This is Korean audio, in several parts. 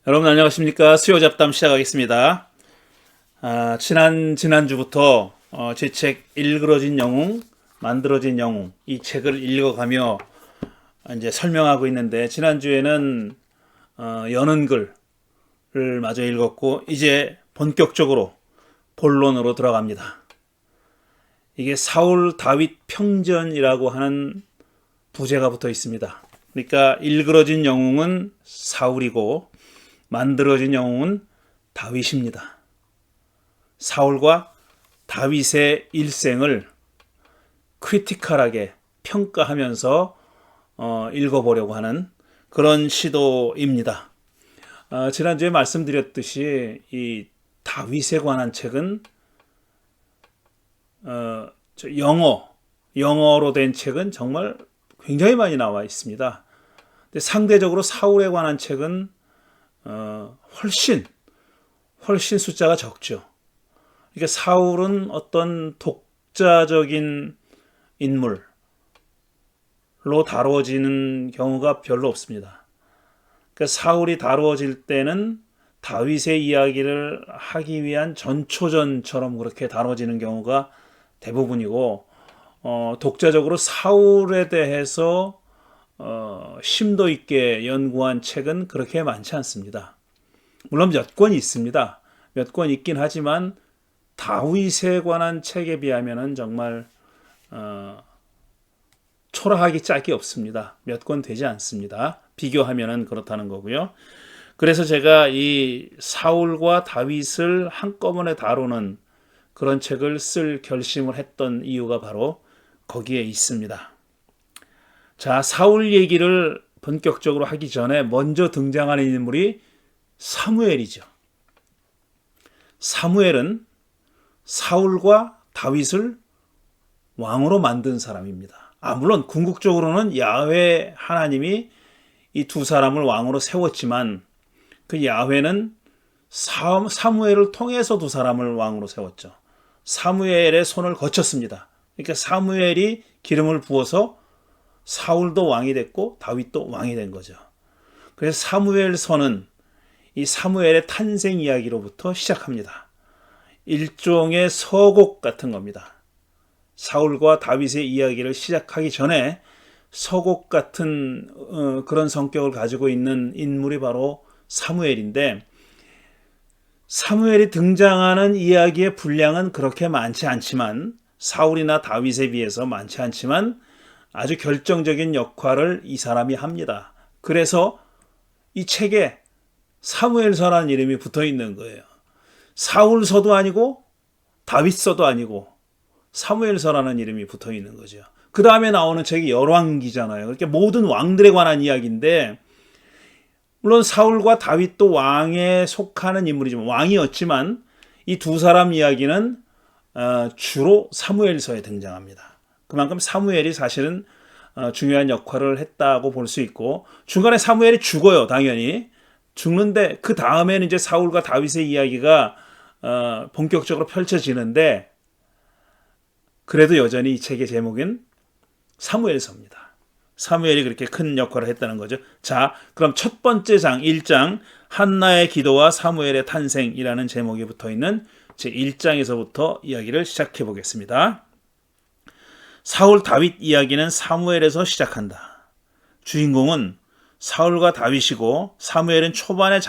여러분 안녕하십니까? 수요잡담 시작하겠습니다. 지난주부터 제 책 일그러진 영웅, 만들어진 영웅 이 책을 읽어가며 이제 설명하고 있는데 지난주에는 여는 글을 마저 읽었고 이제 본격적으로 본론으로 들어갑니다. 이게 사울 다윗 평전이라고 하는 부제가 붙어 있습니다. 그러니까 일그러진 영웅은 사울이고 만들어진 영웅은 다윗입니다. 사울과 다윗의 일생을 크리티컬하게 평가하면서 읽어보려고 하는 그런 시도입니다. 지난주에 말씀드렸듯이 이 다윗에 관한 책은 영어로 된 책은 정말 굉장히 많이 나와 있습니다. 근데 상대적으로 사울에 관한 책은 훨씬 숫자가 적죠. 그러니까 사울은 어떤 독자적인 인물로 다루어지는 경우가 별로 없습니다. 그러니까 사울이 다루어질 때는 다윗의 이야기를 하기 위한 전초전처럼 그렇게 다뤄지는 경우가 대부분이고, 독자적으로 사울에 대해서 심도 있게 연구한 책은 그렇게 많지 않습니다. 물론 몇 권 있습니다. 몇 권 있긴 하지만 다윗에 관한 책에 비하면 정말 초라하기 짝이 없습니다. 몇 권 되지 않습니다. 비교하면 그렇다는 거고요. 그래서 제가 이 사울과 다윗을 한꺼번에 다루는 그런 책을 쓸 결심을 했던 이유가 바로 거기에 있습니다. 자, 사울 얘기를 본격적으로 하기 전에 먼저 등장하는 인물이 사무엘이죠. 사무엘은 사울과 다윗을 왕으로 만든 사람입니다. 물론 궁극적으로는 야훼 하나님이 이 두 사람을 왕으로 세웠지만 그 야훼는 사무엘을 통해서 두 사람을 왕으로 세웠죠. 사무엘의 손을 거쳤습니다. 그러니까 사무엘이 기름을 부어서 사울도 왕이 됐고 다윗도 왕이 된 거죠. 그래서 사무엘서는 이 사무엘의 탄생 이야기로부터 시작합니다. 일종의 서곡 같은 겁니다. 사울과 다윗의 이야기를 시작하기 전에 서곡 같은 그런 성격을 가지고 있는 인물이 바로 사무엘인데, 사무엘이 등장하는 이야기의 분량은 그렇게 많지 않지만, 사울이나 다윗에 비해서 많지 않지만 아주 결정적인 역할을 이 사람이 합니다. 그래서 이 책에 사무엘서라는 이름이 붙어 있는 거예요. 사울서도 아니고 다윗서도 아니고 사무엘서라는 이름이 붙어 있는 거죠. 그 다음에 나오는 책이 열왕기잖아요. 그러니까 모든 왕들에 관한 이야기인데, 물론 사울과 다윗도 왕에 속하는 인물이지만 왕이었지만 이 두 사람 이야기는 주로 사무엘서에 등장합니다. 그만큼 사무엘이 사실은 중요한 역할을 했다고 볼 수 있고, 중간에 사무엘이 죽어요. 당연히 죽는데 그 다음에는 이제 사울과 다윗의 이야기가 본격적으로 펼쳐지는데, 그래도 여전히 이 책의 제목은 사무엘서입니다. 사무엘이 그렇게 큰 역할을 했다는 거죠. 자, 그럼 첫 번째 장 1장 한나의 기도와 사무엘의 탄생이라는 제목이 붙어있는 제 1장에서부터 이야기를 시작해 보겠습니다. 사울 다윗 이야기는 사무엘에서 시작한다. 주인공은 사울과 다윗이고 사무엘은 초반에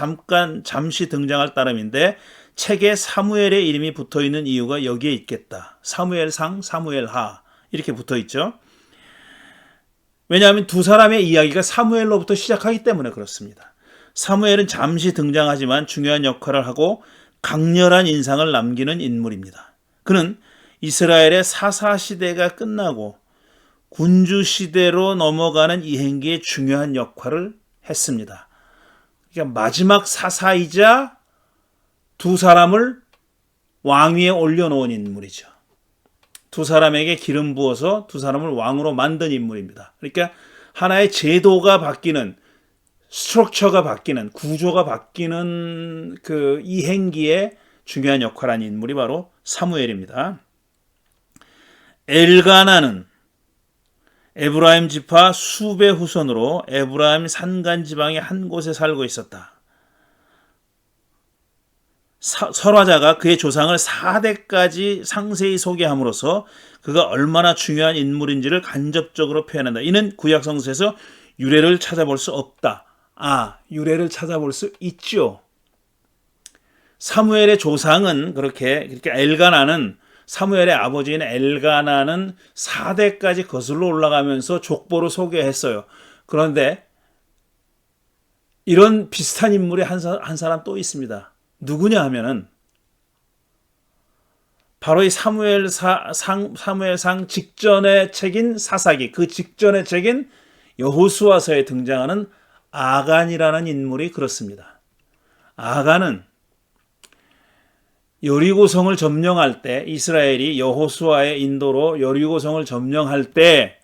잠시 등장할 따름인데 책에 사무엘의 이름이 붙어있는 이유가 여기에 있겠다. 사무엘상, 사무엘하 이렇게 붙어있죠. 왜냐하면 두 사람의 이야기가 사무엘로부터 시작하기 때문에 그렇습니다. 사무엘은 잠시 등장하지만 중요한 역할을 하고 강렬한 인상을 남기는 인물입니다. 그는 이스라엘의 사사시대가 끝나고 군주시대로 넘어가는 이행기에 중요한 역할을 했습니다. 그러니까 마지막 사사이자 두 사람을 왕위에 올려놓은 인물이죠. 두 사람에게 기름 부어서 두 사람을 왕으로 만든 인물입니다. 그러니까 하나의 제도가 바뀌는, 스트럭처가 바뀌는, 구조가 바뀌는 그 이행기에 중요한 역할을 한 인물이 바로 사무엘입니다. 엘가나는 에브라임 지파 수베 후손으로 에브라임 산간 지방의 한 곳에 살고 있었다. 설화자가 그의 조상을 4대까지 상세히 소개함으로써 그가 얼마나 중요한 인물인지를 간접적으로 표현한다. 이는 구약 성서에서 유래를 찾아볼 수 없다. 유래를 찾아볼 수 있죠. 사무엘의 조상은 그렇게 엘가나는, 사무엘의 아버지인 엘가나는 4대까지 거슬러 올라가면서 족보로 소개했어요. 그런데 이런 비슷한 인물이 한 사람 또 있습니다. 누구냐 하면은 바로 이 사무엘상 직전의 책인 사사기, 그 직전의 책인 여호수아서에 등장하는 아간이라는 인물이 그렇습니다. 아간은 여리고성을 점령할 때, 이스라엘이 여호수아의 인도로 여리고성을 점령할 때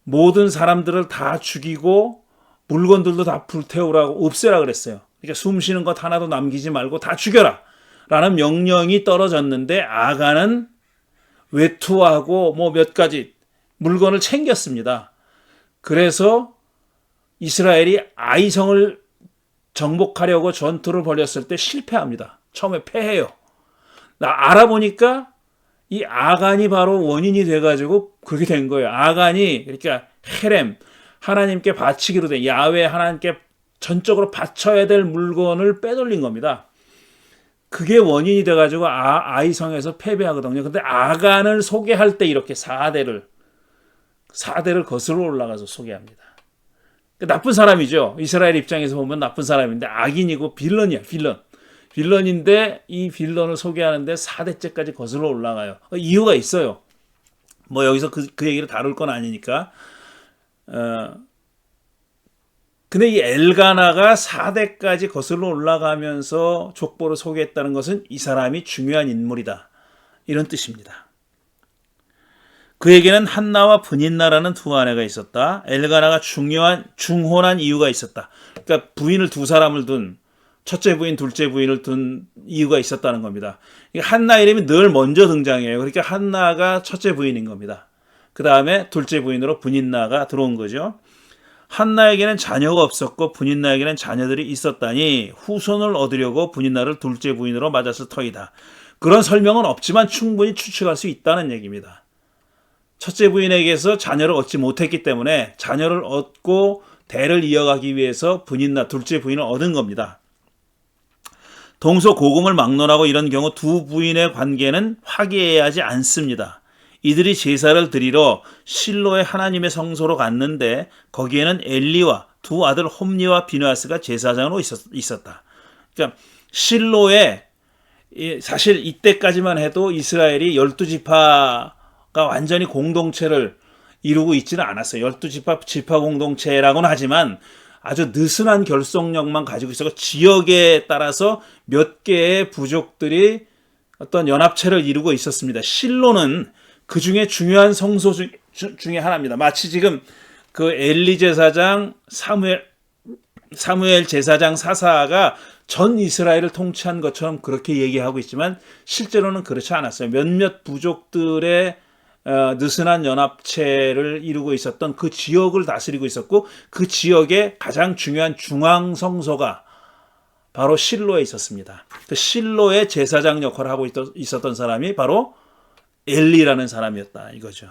모든 사람들을 다 죽이고 물건들도 다 불태우라고, 없애라 그랬어요. 그러니까 숨 쉬는 것 하나도 남기지 말고 다 죽여라 라는 명령이 떨어졌는데, 아간은 외투하고 몇 가지 물건을 챙겼습니다. 그래서 이스라엘이 아이성을 정복하려고 전투를 벌였을 때 실패합니다. 처음에 패해요. 알아보니까 이 아간이 바로 원인이 돼가지고 그렇게 된 거예요. 아간이, 그러니까 헤렘, 하나님께 바치기로 된, 야훼 하나님께 전적으로 바쳐야 될 물건을 빼돌린 겁니다. 그게 원인이 돼가지고 아이성에서 패배하거든요. 근데 아간을 소개할 때 이렇게 4대를 거슬러 올라가서 소개합니다. 나쁜 사람이죠. 이스라엘 입장에서 보면 나쁜 사람인데 악인이고 빌런이야, 빌런인데 이 빌런을 소개하는데 4대째까지 거슬러 올라가요. 이유가 있어요. 여기서 그 얘기를 다룰 건 아니니까. 근데 이 엘가나가 4대까지 거슬러 올라가면서 족보를 소개했다는 것은 이 사람이 중요한 인물이다, 이런 뜻입니다. 그에게는 한나와 브닌나라는 두 아내가 있었다. 엘가나가 중혼한 이유가 있었다. 그러니까 부인을 두 사람을 둔, 첫째 부인, 둘째 부인을 둔 이유가 있었다는 겁니다. 한나 이름이 늘 먼저 등장해요. 그러니까 한나가 첫째 부인인 겁니다. 그 다음에 둘째 부인으로 브닌나가 들어온 거죠. 한나에게는 자녀가 없었고 브닌나에게는 자녀들이 있었다니 후손을 얻으려고 브닌나를 둘째 부인으로 맞았을 터이다. 그런 설명은 없지만 충분히 추측할 수 있다는 얘기입니다. 첫째 부인에게서 자녀를 얻지 못했기 때문에 자녀를 얻고 대를 이어가기 위해서 브닌나, 둘째 부인을 얻은 겁니다. 동서고금을 막론하고 이런 경우 두 부인의 관계는 화기애애하지 않습니다. 이들이 제사를 드리러 실로의 하나님의 성소로 갔는데 거기에는 엘리와 두 아들 홈니와 비느하스가 제사장으로 있었다. 그러니까 실로에, 사실 이때까지만 해도 이스라엘이 12지파가 완전히 공동체를 이루고 있지는 않았어요. 12지파 공동체라고는 하지만 아주 느슨한 결속력만 가지고 있어서 지역에 따라서 몇 개의 부족들이 어떤 연합체를 이루고 있었습니다. 실로는 그 중에 중요한 성소 중에 하나입니다. 마치 지금 그 엘리 제사장, 사무엘 제사장 사사가 전 이스라엘을 통치한 것처럼 그렇게 얘기하고 있지만 실제로는 그렇지 않았어요. 몇몇 부족들의 느슨한 연합체를 이루고 있었던 그 지역을 다스리고 있었고, 그 지역의 가장 중요한 중앙 성소가 바로 실로에 있었습니다. 그 실로의 제사장 역할을 하고 있었던 사람이 바로 엘리라는 사람이었다, 이거죠.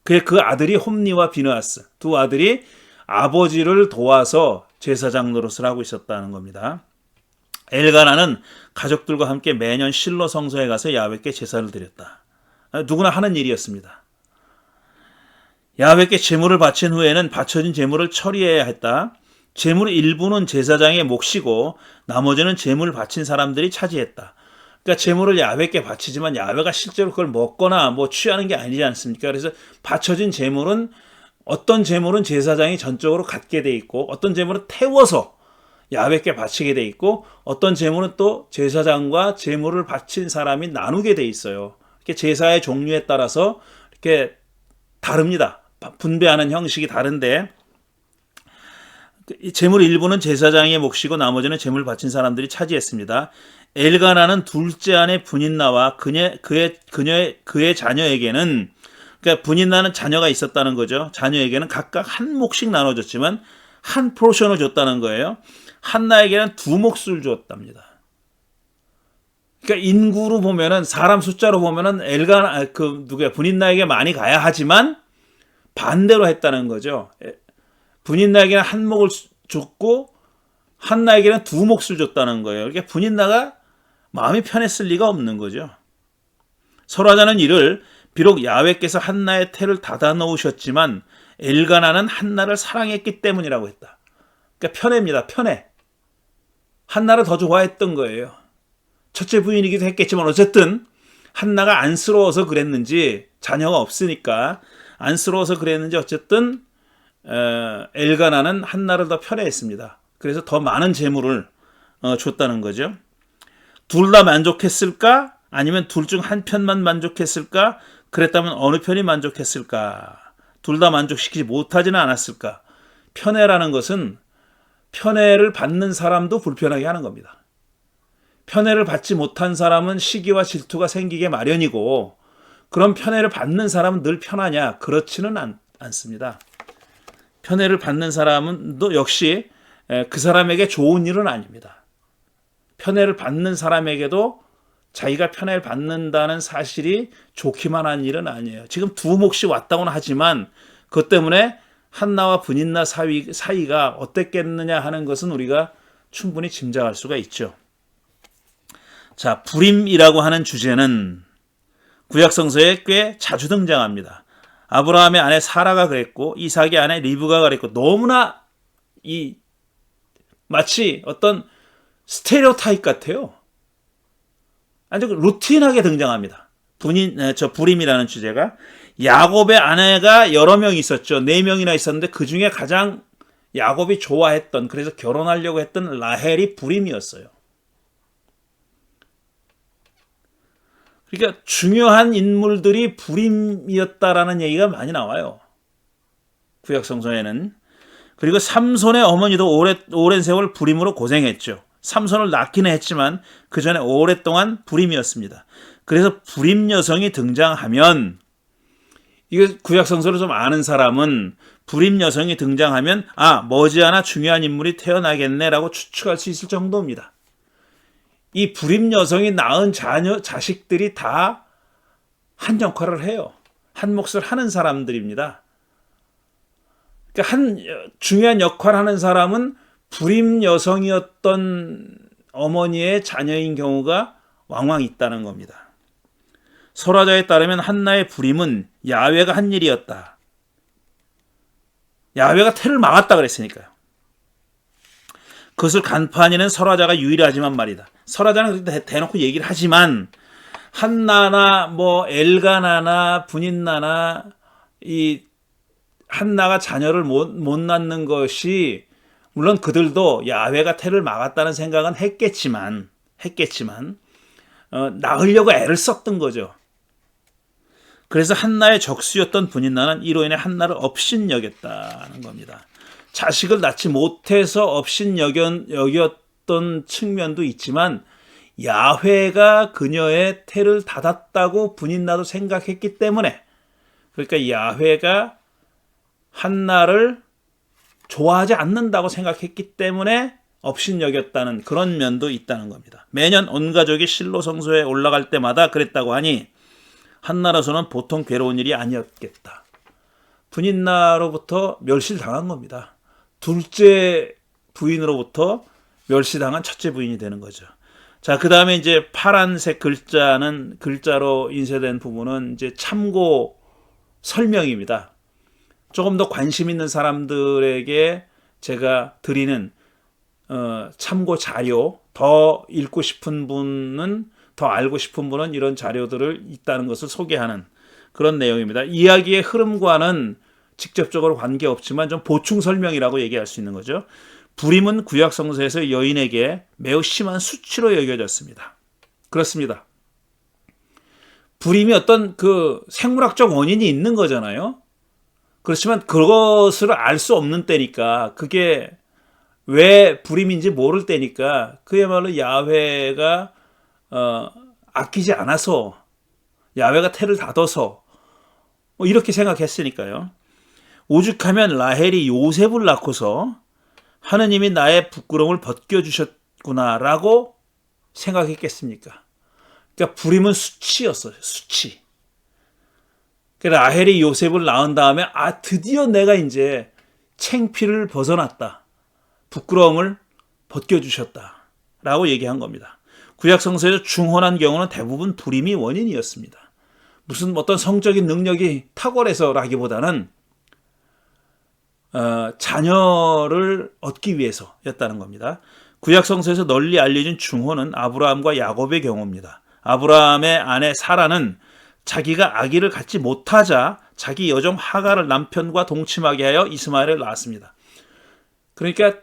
그 아들이 홈니와 비느하스, 두 아들이 아버지를 도와서 제사장 노릇을 하고 있었다는 겁니다. 엘가나는 가족들과 함께 매년 실로 성소에 가서 야훼께 제사를 드렸다. 누구나 하는 일이었습니다. 야훼께 제물을 바친 후에는 바쳐진 제물을 처리해야 했다. 제물 일부는 제사장의 몫이고 나머지는 제물 바친 사람들이 차지했다. 그러니까 제물을 야훼께 바치지만 야훼가 실제로 그걸 먹거나 취하는 게 아니지 않습니까? 그래서 바쳐진 제물은, 어떤 제물은 제사장이 전적으로 갖게 돼 있고 어떤 제물은 태워서 야훼께 바치게 돼 있고 어떤 제물은 또 제사장과 제물을 바친 사람이 나누게 돼 있어요. 이렇게 제사의 종류에 따라서 이렇게 다릅니다. 분배하는 형식이 다른데, 제물 일부는 제사장의 몫이고 나머지는 제물 바친 사람들이 차지했습니다. 엘가나는 둘째 아내 브닌나와 그의 자녀에게는, 그러니까 브닌나는 자녀가 있었다는 거죠. 자녀에게는 각각 한 몫씩 나눠줬지만 한 포션을 줬다는 거예요. 한나에게는 두 몫을 줬답니다. 그러니까 인구로 보면은 사람 숫자로 보면은 분인나에게 많이 가야 하지만 반대로 했다는 거죠. 분인나에게는 한 몫을 줬고 한나에게는 두 몫을 줬다는 거예요. 그러니까 분인나가 마음이 편했을 리가 없는 거죠. 설화자는 이를 비록 야훼께서 한나의 태를 닫아 놓으셨지만 엘가나는 한나를 사랑했기 때문이라고 했다. 그러니까 편애입니다. 편애. 한나를 더 좋아했던 거예요. 첫째 부인이기도 했겠지만 어쨌든 한나가 안쓰러워서 그랬는지, 자녀가 없으니까 안쓰러워서 그랬는지 어쨌든 엘가나는 한나를 더 편애했습니다. 그래서 더 많은 재물을 줬다는 거죠. 둘 다 만족했을까? 아니면 둘 중 한 편만 만족했을까? 그랬다면 어느 편이 만족했을까? 둘 다 만족시키지 못하지는 않았을까? 편애라는 것은 편애를 받는 사람도 불편하게 하는 겁니다. 편애를 받지 못한 사람은 시기와 질투가 생기게 마련이고, 그런 편애를 받는 사람은 늘 편하냐? 그렇지는 않습니다. 편애를 받는 사람은 또 역시 그 사람에게 좋은 일은 아닙니다. 편애를 받는 사람에게도 자기가 편애를 받는다는 사실이 좋기만 한 일은 아니에요. 지금 두 몫이 왔다고는 하지만 그것 때문에 한나와 분인나 사이가 어땠겠느냐 하는 것은 우리가 충분히 짐작할 수가 있죠. 자, 불임이라고 하는 주제는 구약 성서에 꽤 자주 등장합니다. 아브라함의 아내 사라가 그랬고 이삭의 아내 리브가가 그랬고, 너무나 마치 어떤 스테레오타입 같아요. 아주 루틴하게 등장합니다. 불임이라는 주제가. 야곱의 아내가 여러 명 있었죠. 4명이나 있었는데 그 중에 가장 야곱이 좋아했던, 그래서 결혼하려고 했던 라헬이 불임이었어요. 그러니까 중요한 인물들이 불임이었다라는 얘기가 많이 나와요. 구약 성서에는. 그리고 삼손의 어머니도 오랜 세월 불임으로 고생했죠. 삼손을 낳기는 했지만 그 전에 오랫동안 불임이었습니다. 그래서 불임 여성이 등장하면, 이거 구약 성서를 좀 아는 사람은 불임 여성이 등장하면 머지않아 중요한 인물이 태어나겠네라고 추측할 수 있을 정도입니다. 이 불임 여성이 낳은 자식들이 다 한 역할을 해요. 한 몫을 하는 사람들입니다. 그러니까 중요한 역할을 하는 사람은 불임 여성이었던 어머니의 자녀인 경우가 왕왕 있다는 겁니다. 설화자에 따르면 한나의 불임은 야훼가 한 일이었다. 야훼가 태를 막았다 그랬으니까요. 그것을 간파한 이는 설화자가 유일하지만 말이다. 설화자는 대놓고 얘기를 하지만 한나나 엘가나나 분인나나 이 한나가 자녀를 못 낳는 것이, 물론 그들도 야훼가 태를 막았다는 생각은 했겠지만 낳으려고 애를 썼던 거죠. 그래서 한나의 적수였던 분인나는 이로 인해 한나를 업신여겼다는 겁니다. 자식을 낳지 못해서 업신여겼던 측면도 있지만 야훼가 그녀의 태를 닫았다고 분인나도 생각했기 때문에, 그러니까 야훼가 한나를 좋아하지 않는다고 생각했기 때문에 업신여겼다는 그런 면도 있다는 겁니다. 매년 온 가족이 실로 성소에 올라갈 때마다 그랬다고 하니 한나로서는 보통 괴로운 일이 아니었겠다. 분인나로부터 멸시당한 겁니다. 둘째 부인으로부터 멸시당한 첫째 부인이 되는 거죠. 자, 그 다음에 이제 파란색 글자로 인쇄된 부분은 이제 참고 설명입니다. 조금 더 관심 있는 사람들에게 제가 드리는 참고 자료, 더 읽고 싶은 분은, 더 알고 싶은 분은 이런 자료들을 있다는 것을 소개하는 그런 내용입니다. 이야기의 흐름과는 직접적으로 관계없지만 좀 보충 설명이라고 얘기할 수 있는 거죠. 불임은 구약 성서에서 여인에게 매우 심한 수치로 여겨졌습니다. 그렇습니다. 불임이 어떤 생물학적 원인이 있는 거잖아요. 그렇지만 그것을 알 수 없는 때니까, 그게 왜 불임인지 모를 때니까, 그야말로 야훼가 아끼지 않아서, 야훼가 태를 닫아서 이렇게 생각했으니까요. 오죽하면 라헬이 요셉을 낳고서 하느님이 나의 부끄러움을 벗겨주셨구나라고 생각했겠습니까? 그러니까 불임은 수치였어요. 수치. 라헬이 요셉을 낳은 다음에 드디어 내가 이제 창피를 벗어났다. 부끄러움을 벗겨주셨다. 라고 얘기한 겁니다. 구약 성서에서 중혼한 경우는 대부분 불임이 원인이었습니다. 무슨 어떤 성적인 능력이 탁월해서라기보다는 자녀를 얻기 위해서였다는 겁니다. 구약 성서에서 널리 알려진 중혼은 아브라함과 야곱의 경우입니다. 아브라함의 아내 사라는 자기가 아기를 갖지 못하자 자기 여종 하갈을 남편과 동침하게 하여 이스마엘을 낳았습니다. 그러니까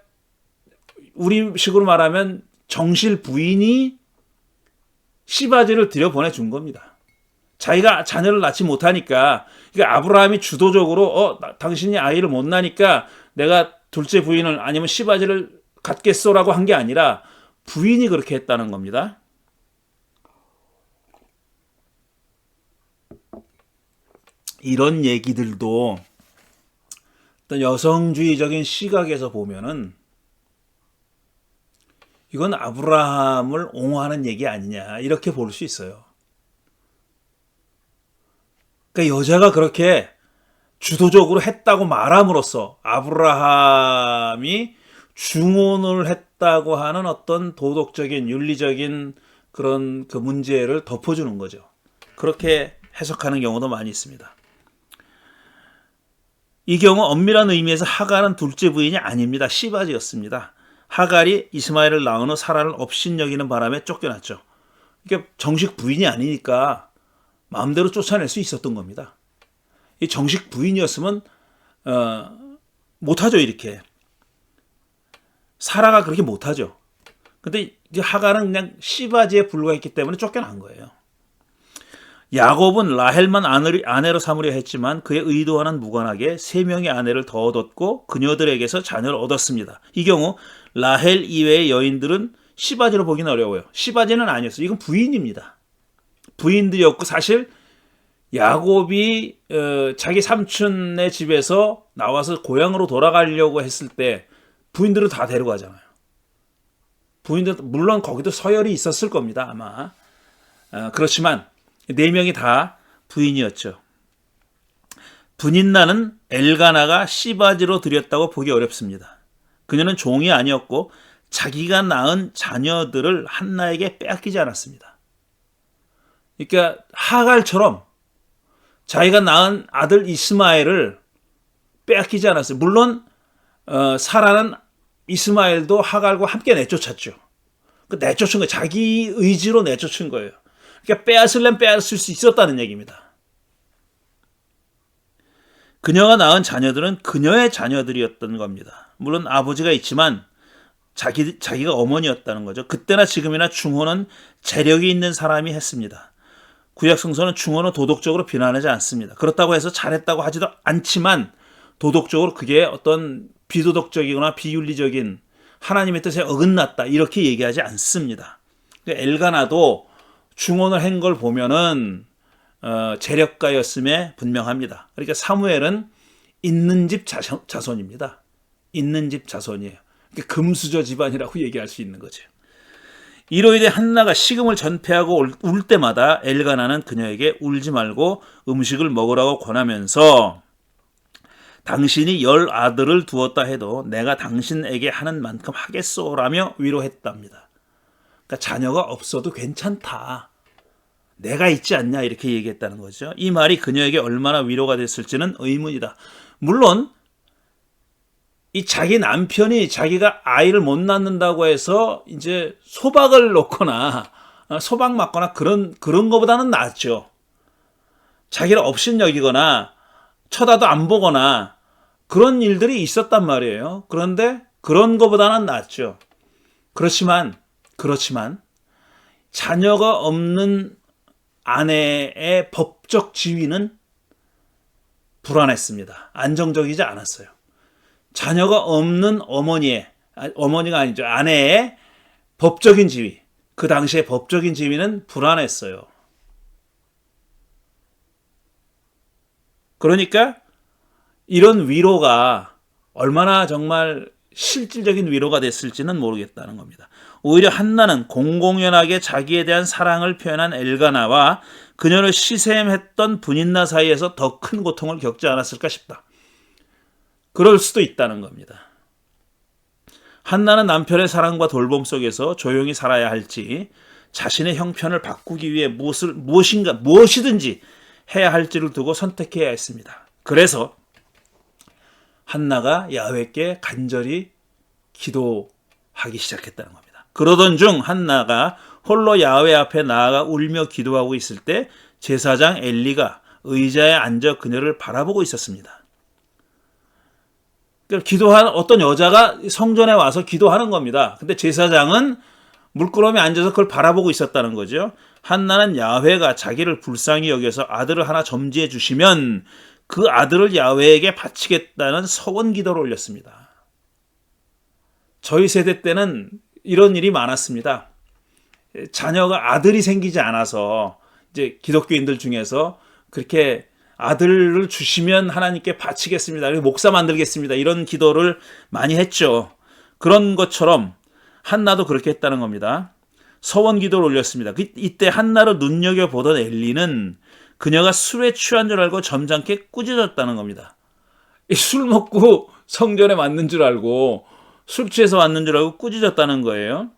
우리식으로 말하면 정실 부인이 시바지를 들여보내준 겁니다. 자기가 자녀를 낳지 못하니까, 그러니까 아브라함이 주도적으로 당신이 아이를 못 낳으니까 내가 둘째 부인을 아니면 시바지를 갖겠소라고 한 게 아니라 부인이 그렇게 했다는 겁니다. 이런 얘기들도 어떤 여성주의적인 시각에서 보면은 이건 아브라함을 옹호하는 얘기 아니냐 이렇게 볼 수 있어요. 그러니까 여자가 그렇게 주도적으로 했다고 말함으로써 아브라함이 중혼을 했다고 하는 어떤 도덕적인 윤리적인 그런 그 문제를 덮어주는 거죠. 그렇게 해석하는 경우도 많이 있습니다. 이 경우 엄밀한 의미에서 하갈은 둘째 부인이 아닙니다. 시바지였습니다. 하갈이 이스마엘을 낳은 후 사라를 업신여기는 바람에 쫓겨났죠. 그러니까 정식 부인이 아니니까 마음대로 쫓아낼 수 있었던 겁니다. 이 정식 부인이었으면 못하죠. 이렇게 사라가 그렇게 못하죠. 근데 이제 하갈은 그냥 시바지에 불과했기 때문에 쫓겨난 거예요. 야곱은 라헬만 아내로 삼으려 했지만 그의 의도와는 무관하게 3명의 아내를 더 얻었고 그녀들에게서 자녀를 얻었습니다. 이 경우 라헬 이외의 여인들은 시바지로 보기는 어려워요. 시바지는 아니었어요. 이건 부인입니다. 부인들이었고 사실 야곱이 자기 삼촌의 집에서 나와서 고향으로 돌아가려고 했을 때 부인들을 다 데려가잖아요. 부인들 물론 거기도 서열이 있었을 겁니다. 아마 그렇지만 4명이 다 부인이었죠. 분인나는 엘가나가 시바지로 들였다고 보기 어렵습니다. 그녀는 종이 아니었고 자기가 낳은 자녀들을 한나에게 빼앗기지 않았습니다. 그러니까 하갈처럼 자기가 낳은 아들 이스마엘을 빼앗기지 않았어요. 물론 사라는 이스마엘도 하갈과 함께 내쫓았죠. 내쫓은 거예요. 자기 의지로 내쫓은 거예요. 그러니까 빼앗으려면 빼앗을 수 있었다는 얘기입니다. 그녀가 낳은 자녀들은 그녀의 자녀들이었던 겁니다. 물론 아버지가 있지만 자기가 어머니였다는 거죠. 그때나 지금이나 중혼은 재력이 있는 사람이 했습니다. 구약 성서는 중혼을 도덕적으로 비난하지 않습니다. 그렇다고 해서 잘했다고 하지도 않지만 도덕적으로 그게 어떤 비도덕적이거나 비윤리적인 하나님의 뜻에 어긋났다 이렇게 얘기하지 않습니다. 엘가나도 중혼을 한 걸 보면은 재력가였음에 분명합니다. 그러니까 사무엘은 있는 집 자손입니다. 있는 집 자손이에요. 그러니까 금수저 집안이라고 얘기할 수 있는 거죠. 이로 인해 한나가 식음을 전폐하고 울 때마다 엘가나는 그녀에게 울지 말고 음식을 먹으라고 권하면서 당신이 10 아들을 두었다 해도 내가 당신에게 하는 만큼 하겠소라며 위로했답니다. 그러니까 자녀가 없어도 괜찮다. 내가 있지 않냐 이렇게 얘기했다는 거죠. 이 말이 그녀에게 얼마나 위로가 됐을지는 의문이다. 물론 이 자기 남편이 자기가 아이를 못 낳는다고 해서 이제 소박을 놓거나 소박 맞거나 그런 거보다는 낫죠. 자기를 업신여기거나 쳐다도 안 보거나 그런 일들이 있었단 말이에요. 그런데 그런 거보다는 낫죠. 그렇지만 자녀가 없는 아내의 법적 지위는 불안했습니다. 안정적이지 않았어요. 자녀가 없는 어머니가 아니죠. 아내의 법적인 지위, 그 당시의 법적인 지위는 불안했어요. 그러니까 이런 위로가 얼마나 정말 실질적인 위로가 됐을지는 모르겠다는 겁니다. 오히려 한나는 공공연하게 자기에 대한 사랑을 표현한 엘가나와 그녀를 시샘했던 분인나 사이에서 더 큰 고통을 겪지 않았을까 싶다. 그럴 수도 있다는 겁니다. 한나는 남편의 사랑과 돌봄 속에서 조용히 살아야 할지, 자신의 형편을 바꾸기 위해 무엇이든지 해야 할지를 두고 선택해야 했습니다. 그래서 한나가 야훼께 간절히 기도하기 시작했다는 겁니다. 그러던 중 한나가 홀로 야훼 앞에 나아가 울며 기도하고 있을 때 제사장 엘리가 의자에 앉아 그녀를 바라보고 있었습니다. 기도한 어떤 여자가 성전에 와서 기도하는 겁니다. 근데 제사장은 물끄러미 앉아서 그걸 바라보고 있었다는 거죠. 한나는 야훼가 자기를 불쌍히 여겨서 아들을 하나 점지해 주시면 그 아들을 야훼에게 바치겠다는 서원 기도를 올렸습니다. 저희 세대 때는 이런 일이 많았습니다. 자녀가 아들이 생기지 않아서 이제 기독교인들 중에서 그렇게 아들을 주시면 하나님께 바치겠습니다. 목사 만들겠습니다. 이런 기도를 많이 했죠. 그런 것처럼 한나도 그렇게 했다는 겁니다. 서원 기도를 올렸습니다. 이때 한나를 눈여겨보던 엘리는 그녀가 술에 취한 줄 알고 점잖게 꾸짖었다는 겁니다. 술 먹고 성전에 왔는 줄 알고 술 취해서 왔는 줄 알고 꾸짖었다는 거예요.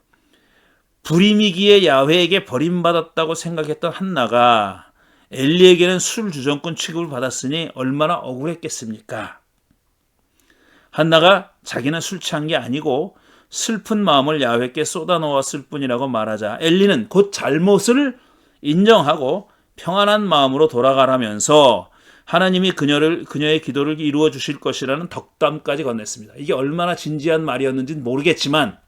불임이기에 야훼에게 버림받았다고 생각했던 한나가 엘리에게는 술 주정꾼 취급을 받았으니 얼마나 억울했겠습니까? 한나가 자기는 술 취한 게 아니고 슬픈 마음을 야훼께 쏟아놓았을 뿐이라고 말하자 엘리는 곧 잘못을 인정하고 평안한 마음으로 돌아가라면서 하나님이 그녀의 기도를 이루어 주실 것이라는 덕담까지 건넸습니다. 이게 얼마나 진지한 말이었는지는 모르겠지만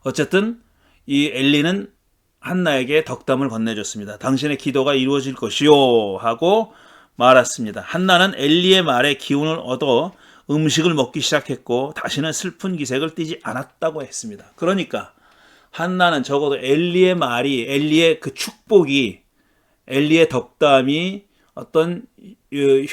어쨌든 이 엘리는 한나에게 덕담을 건네줬습니다. 당신의 기도가 이루어질 것이요 하고 말았습니다. 한나는 엘리의 말에 기운을 얻어 음식을 먹기 시작했고 다시는 슬픈 기색을 띠지 않았다고 했습니다. 그러니까 한나는 적어도 엘리의 말이, 엘리의 그 축복이, 엘리의 덕담이 어떤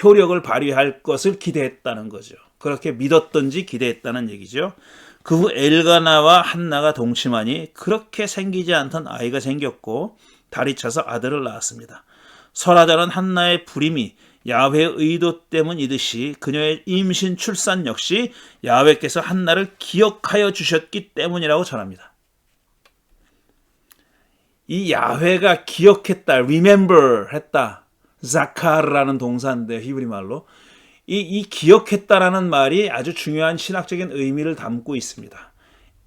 효력을 발휘할 것을 기대했다는 거죠. 그렇게 믿었던지 기대했다는 얘기죠. 그 후 엘가나와 한나가 동침하니 그렇게 생기지 않던 아이가 생겼고 달이 차서 아들을 낳았습니다. 설하자는 한나의 불임이 야훼의 의도 때문이듯이 그녀의 임신 출산 역시 야훼께서 한나를 기억하여 주셨기 때문이라고 전합니다. 이 야훼가 기억했다, remember 했다, 자카르라는 동사인데 히브리 말로 이 기억했다라는 말이 아주 중요한 신학적인 의미를 담고 있습니다.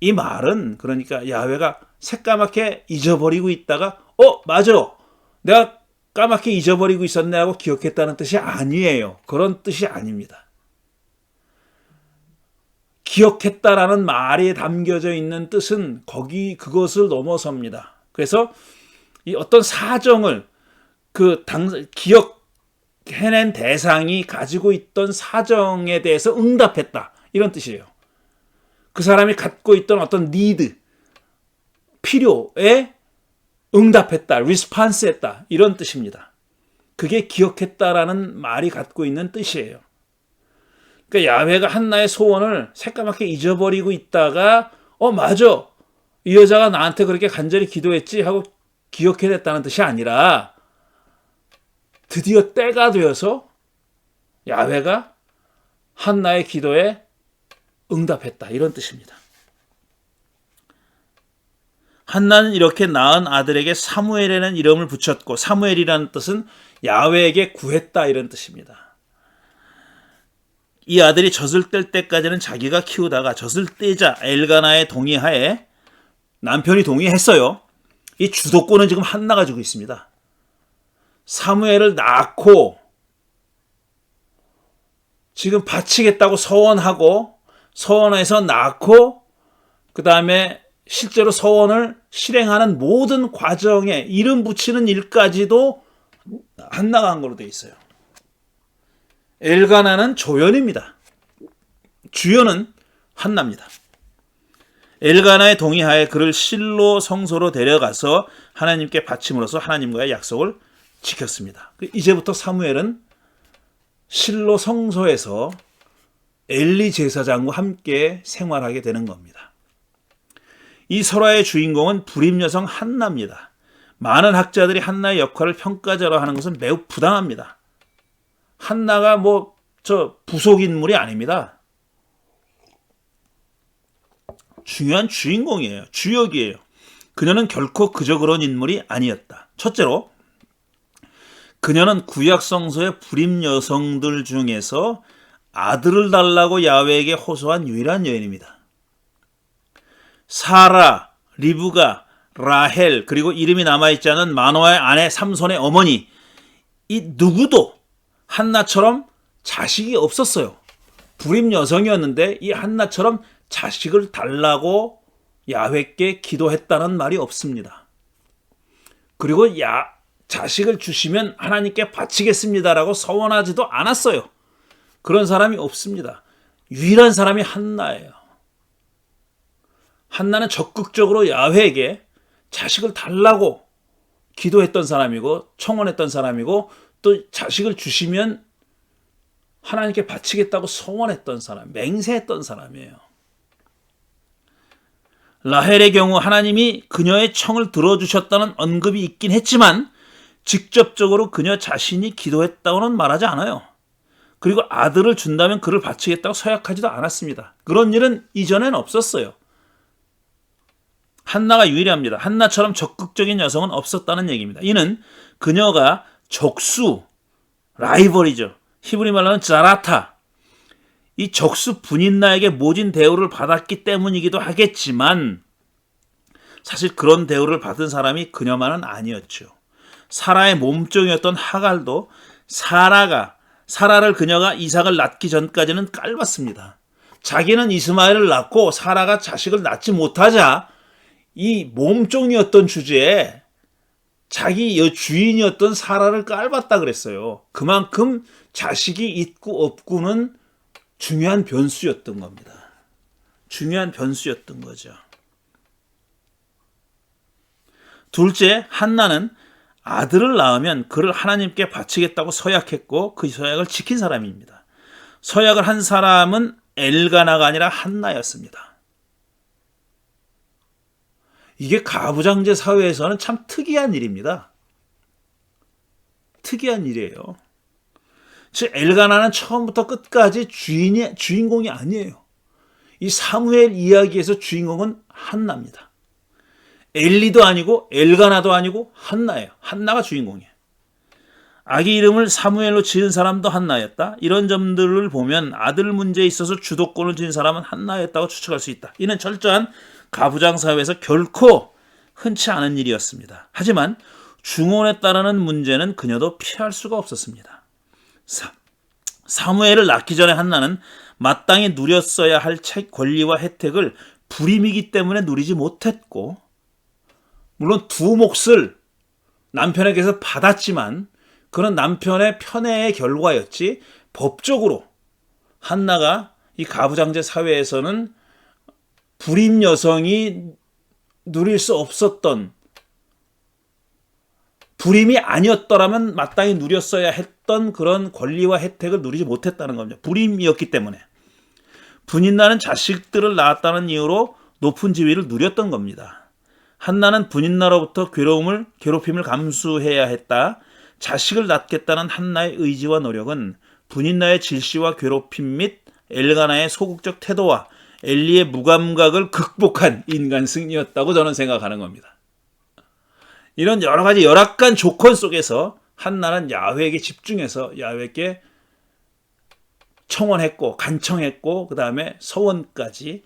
이 말은 그러니까 야훼가 새까맣게 잊어버리고 있다가 맞아, 내가 까맣게 잊어버리고 있었네 하고 기억했다는 뜻이 아니에요. 그런 뜻이 아닙니다. 기억했다라는 말에 담겨져 있는 뜻은 그것을 넘어섭니다. 그래서 이 어떤 사정을 기억해낸 대상이 가지고 있던 사정에 대해서 응답했다, 이런 뜻이에요. 그 사람이 갖고 있던 어떤 need, 필요에 응답했다, response했다, 이런 뜻입니다. 그게 기억했다라는 말이 갖고 있는 뜻이에요. 그러니까 야훼가 한나의 소원을 새까맣게 잊어버리고 있다가 맞아, 이 여자가 나한테 그렇게 간절히 기도했지 하고 기억해냈다는 뜻이 아니라 드디어 때가 되어서 야훼가 한나의 기도에 응답했다, 이런 뜻입니다. 한나는 이렇게 낳은 아들에게 사무엘이라는 이름을 붙였고, 사무엘이라는 뜻은 야훼에게 구했다, 이런 뜻입니다. 이 아들이 젖을 뗄 때까지는 자기가 키우다가 젖을 떼자 엘가나의 동의하에, 남편이 동의했어요. 이 주도권은 지금 한나가 주고 있습니다. 사무엘을 낳고 지금 바치겠다고 서원해서 낳고 그 다음에 실제로 서원을 실행하는 모든 과정에 이름 붙이는 일까지도 한나가 한 걸로 되어 있어요. 엘가나는 조연입니다. 주연은 한나입니다. 엘가나의 동의하에 그를 실로 성소로 데려가서 하나님께 바침으로써 하나님과의 약속을 지켰습니다. 이제부터 사무엘은 실로 성소에서 엘리 제사장과 함께 생활하게 되는 겁니다. 이 설화의 주인공은 불임 여성 한나입니다. 많은 학자들이 한나의 역할을 평가자로 하는 것은 매우 부당합니다. 한나가 부속 인물이 아닙니다. 중요한 주인공이에요. 주역이에요. 그녀는 결코 그저 그런 인물이 아니었다. 첫째로, 그녀는 구약 성서의 불임 여성들 중에서 아들을 달라고 야훼에게 호소한 유일한 여인입니다. 사라, 리브가, 라헬, 그리고 이름이 남아있지 않은 마노아의 아내 삼손의 어머니, 이 누구도 한나처럼 자식이 없었어요. 불임 여성이었는데 이 한나처럼 자식을 달라고 야훼께 기도했다는 말이 없습니다. 그리고 자식을 주시면 하나님께 바치겠습니다라고 서원하지도 않았어요. 그런 사람이 없습니다. 유일한 사람이 한나예요. 한나는 적극적으로 야훼에게 자식을 달라고 기도했던 사람이고 청원했던 사람이고 또 자식을 주시면 하나님께 바치겠다고 서원했던 사람, 맹세했던 사람이에요. 라헬의 경우 하나님이 그녀의 청을 들어주셨다는 언급이 있긴 했지만 직접적으로 그녀 자신이 기도했다고는 말하지 않아요. 그리고 아들을 준다면 그를 바치겠다고 서약하지도 않았습니다. 그런 일은 이전엔 없었어요. 한나가 유일합니다. 한나처럼 적극적인 여성은 없었다는 얘기입니다. 이는 그녀가 적수, 라이벌이죠. 히브리 말로는 자라타, 이 적수 분인나에게 모진 대우를 받았기 때문이기도 하겠지만 사실 그런 대우를 받은 사람이 그녀만은 아니었죠. 사라의 몸종이었던 하갈도 사라를 그녀가 이삭을 낳기 전까지는 깔봤습니다. 자기는 이스마엘을 낳고 사라가 자식을 낳지 못하자 이 몸종이었던 주제에 자기 주인이었던 사라를 깔봤다 그랬어요. 그만큼 자식이 있고 없고는 중요한 변수였던 겁니다. 중요한 변수였던 거죠. 둘째, 한나는 아들을 낳으면 그를 하나님께 바치겠다고 서약했고 그 서약을 지킨 사람입니다. 서약을 한 사람은 엘가나가 아니라 한나였습니다. 이게 가부장제 사회에서는 참 특이한 일입니다. 특이한 일이에요. 즉 엘가나는 처음부터 끝까지 주인공이 아니에요. 이 사무엘 이야기에서 주인공은 한나입니다. 엘리도 아니고 엘가나도 아니고 한나예요. 한나가 주인공이에요. 아기 이름을 사무엘로 지은 사람도 한나였다. 이런 점들을 보면 아들 문제에 있어서 주도권을 쥔 사람은 한나였다고 추측할 수 있다. 이는 철저한 가부장 사회에서 결코 흔치 않은 일이었습니다. 하지만 중혼에 따르는 문제는 그녀도 피할 수가 없었습니다. 사무엘을 낳기 전에 한나는 마땅히 누렸어야 할 권리와 혜택을 불임이기 때문에 누리지 못했고, 물론 두 몫을 남편에게서 받았지만 그는 남편의 편애의 결과였지 법적으로 한나가 이 가부장제 사회에서는 불임 여성이 누릴 수 없었던, 불임이 아니었더라면 마땅히 누렸어야 했던 그런 권리와 혜택을 누리지 못했다는 겁니다. 불임이었기 때문에. 분인나는 자식들을 낳았다는 이유로 높은 지위를 누렸던 겁니다. 한나는 분인나로부터 괴롭힘을 감수해야 했다. 자식을 낳겠다는 한나의 의지와 노력은 분인나의 질시와 괴롭힘 및 엘가나의 소극적 태도와 엘리의 무감각을 극복한 인간 승리였다고 저는 생각하는 겁니다. 이런 여러 가지 열악한 조건 속에서 한나는 야훼에게 집중해서 야훼에게 청원했고 간청했고 그 다음에 서원까지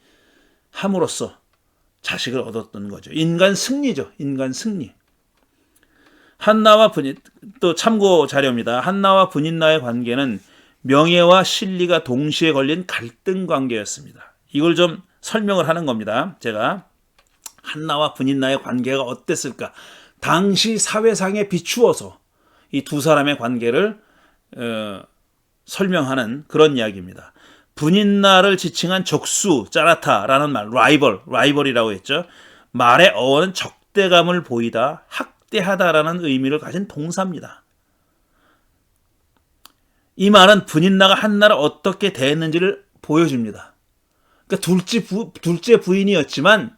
함으로써 자식을 얻었던 거죠. 인간 승리죠. 인간 승리. 한나와 분인, 또 참고 자료입니다. 한나와 분인나의 관계는 명예와 신리가 동시에 걸린 갈등 관계였습니다. 이걸 좀 설명을 하는 겁니다. 제가 한나와 분인나의 관계가 어땠을까? 당시 사회상에 비추어서 이 두 사람의 관계를 설명하는 그런 이야기입니다. 분인나를 지칭한 적수, 짜라타라는 말, 라이벌이라고 했죠. 말의 어원은 적대감을 보이다, 학대하다라는 의미를 가진 동사입니다. 이 말은 분인나가 한나를 어떻게 대했는지를 보여줍니다. 그러니까 둘째 부인이었지만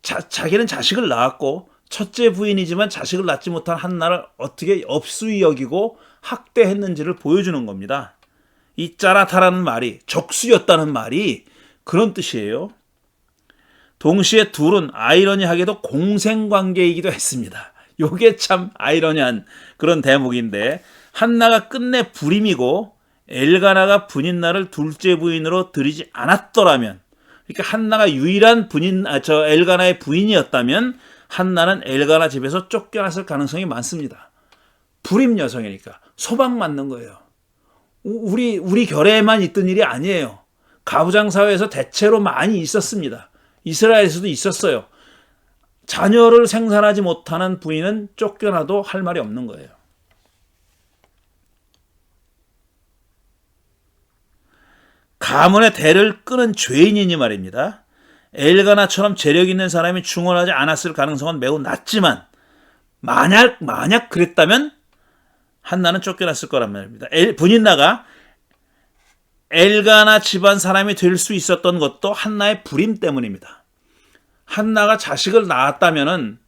자기는 자식을 낳았고 첫째 부인이지만 자식을 낳지 못한 한나를 어떻게 업수히 여기고 학대했는지를 보여주는 겁니다. 이 짜라타라는 말이 적수였다는 말이 그런 뜻이에요. 동시에 둘은 아이러니하게도 공생관계이기도 했습니다. 요게 참 아이러니한 그런 대목인데 한나가 끝내 불임이고 엘가나가 분인나를 둘째 부인으로 들이지 않았더라면, 그러니까 한나가 유일한 엘가나의 부인이었다면 한나는 엘가나 집에서 쫓겨났을 가능성이 많습니다. 불임 여성이니까 소방 맞는 거예요. 우리 결에만 있던 일이 아니에요. 가부장 사회에서 대체로 많이 있었습니다. 이스라엘에서도 있었어요. 자녀를 생산하지 못하는 부인은 쫓겨나도 할 말이 없는 거예요. 가문의 대를 끊은 죄인이니 말입니다. 엘가나처럼 재력 있는 사람이 중언하지 않았을 가능성은 매우 낮지만 만약 그랬다면 한나는 쫓겨났을 거란 말입니다. 분인나가 엘가나 집안 사람이 될 수 있었던 것도 한나의 불임 때문입니다. 한나가 자식을 낳았다면은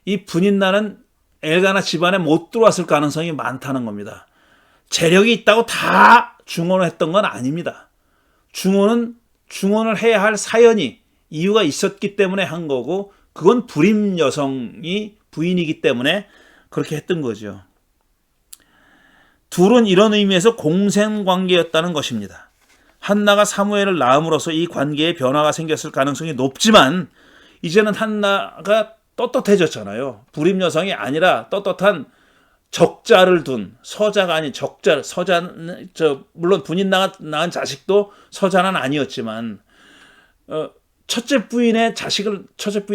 이 분인나는 엘가나 집안에 못 들어왔을 가능성이 많다는 겁니다. 재력이 있다고 다 중언을 했던 건 아닙니다. 중언을 해야 할 사연이 이유가 있었기 때문에 한 거고 그건 불임 여성이 부인이기 때문에 그렇게 했던 거죠. 둘은 이런 의미에서 공생관계였다는 것입니다. 한나가 사무엘을 낳음으로써 이 관계에 변화가 생겼을 가능성이 높지만 이제는 한나가 떳떳해졌잖아요. 불임 여성이 아니라 떳떳한 적자를 둔 서자가 아닌 서자는 물론 분인나가 낳은 자식도 서자는 아니었지만 첫째 부인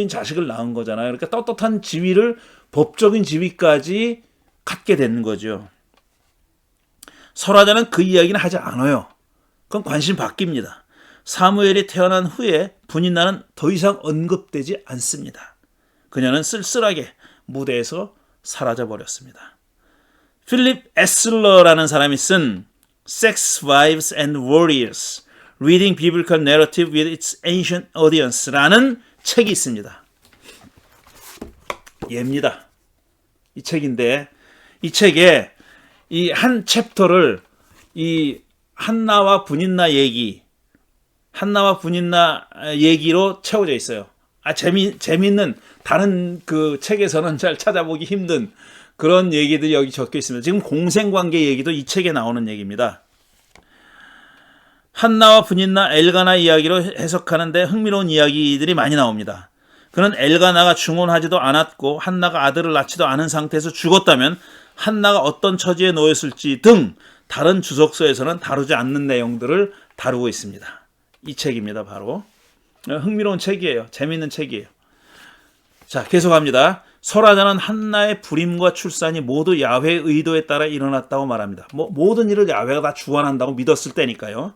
자식을 낳은 거잖아요. 그러니까 떳떳한 지위를 법적인 지위까지 갖게 되는 거죠. 설화자는 그 이야기는 하지 않아요. 그건 관심 바뀝니다. 사무엘이 태어난 후에 분인나는 더 이상 언급되지 않습니다. 그녀는 쓸쓸하게 무대에서 사라져 버렸습니다. 필립 에슬러라는 사람이 쓴 Sex, Wives and Warriors, Reading Biblical Narrative with its Ancient Audience라는 책이 있습니다. 얘입니다. 이 책인데 이 책에 이 한 챕터를 이 한나와 분인나 얘기로 채워져 있어요. 재미있는 다른 그 책에서는 잘 찾아보기 힘든 그런 얘기들이 여기 적혀 있습니다. 지금 공생관계 얘기도 이 책에 나오는 얘기입니다. 한나와 분인나 엘가나 이야기로 해석하는데 흥미로운 이야기들이 많이 나옵니다. 그는 엘가나가 중혼하지도 않았고 한나가 아들을 낳지도 않은 상태에서 죽었다면 한나가 어떤 처지에 놓였을지 등 다른 주석서에서는 다루지 않는 내용들을 다루고 있습니다. 이 책입니다. 바로 흥미로운 책이에요. 재미있는 책이에요. 자, 계속합니다. 설화자는 한나의 불임과 출산이 모두 야훼의 의도에 따라 일어났다고 말합니다. 모든 일을 야훼가 다 주관한다고 믿었을 때니까요.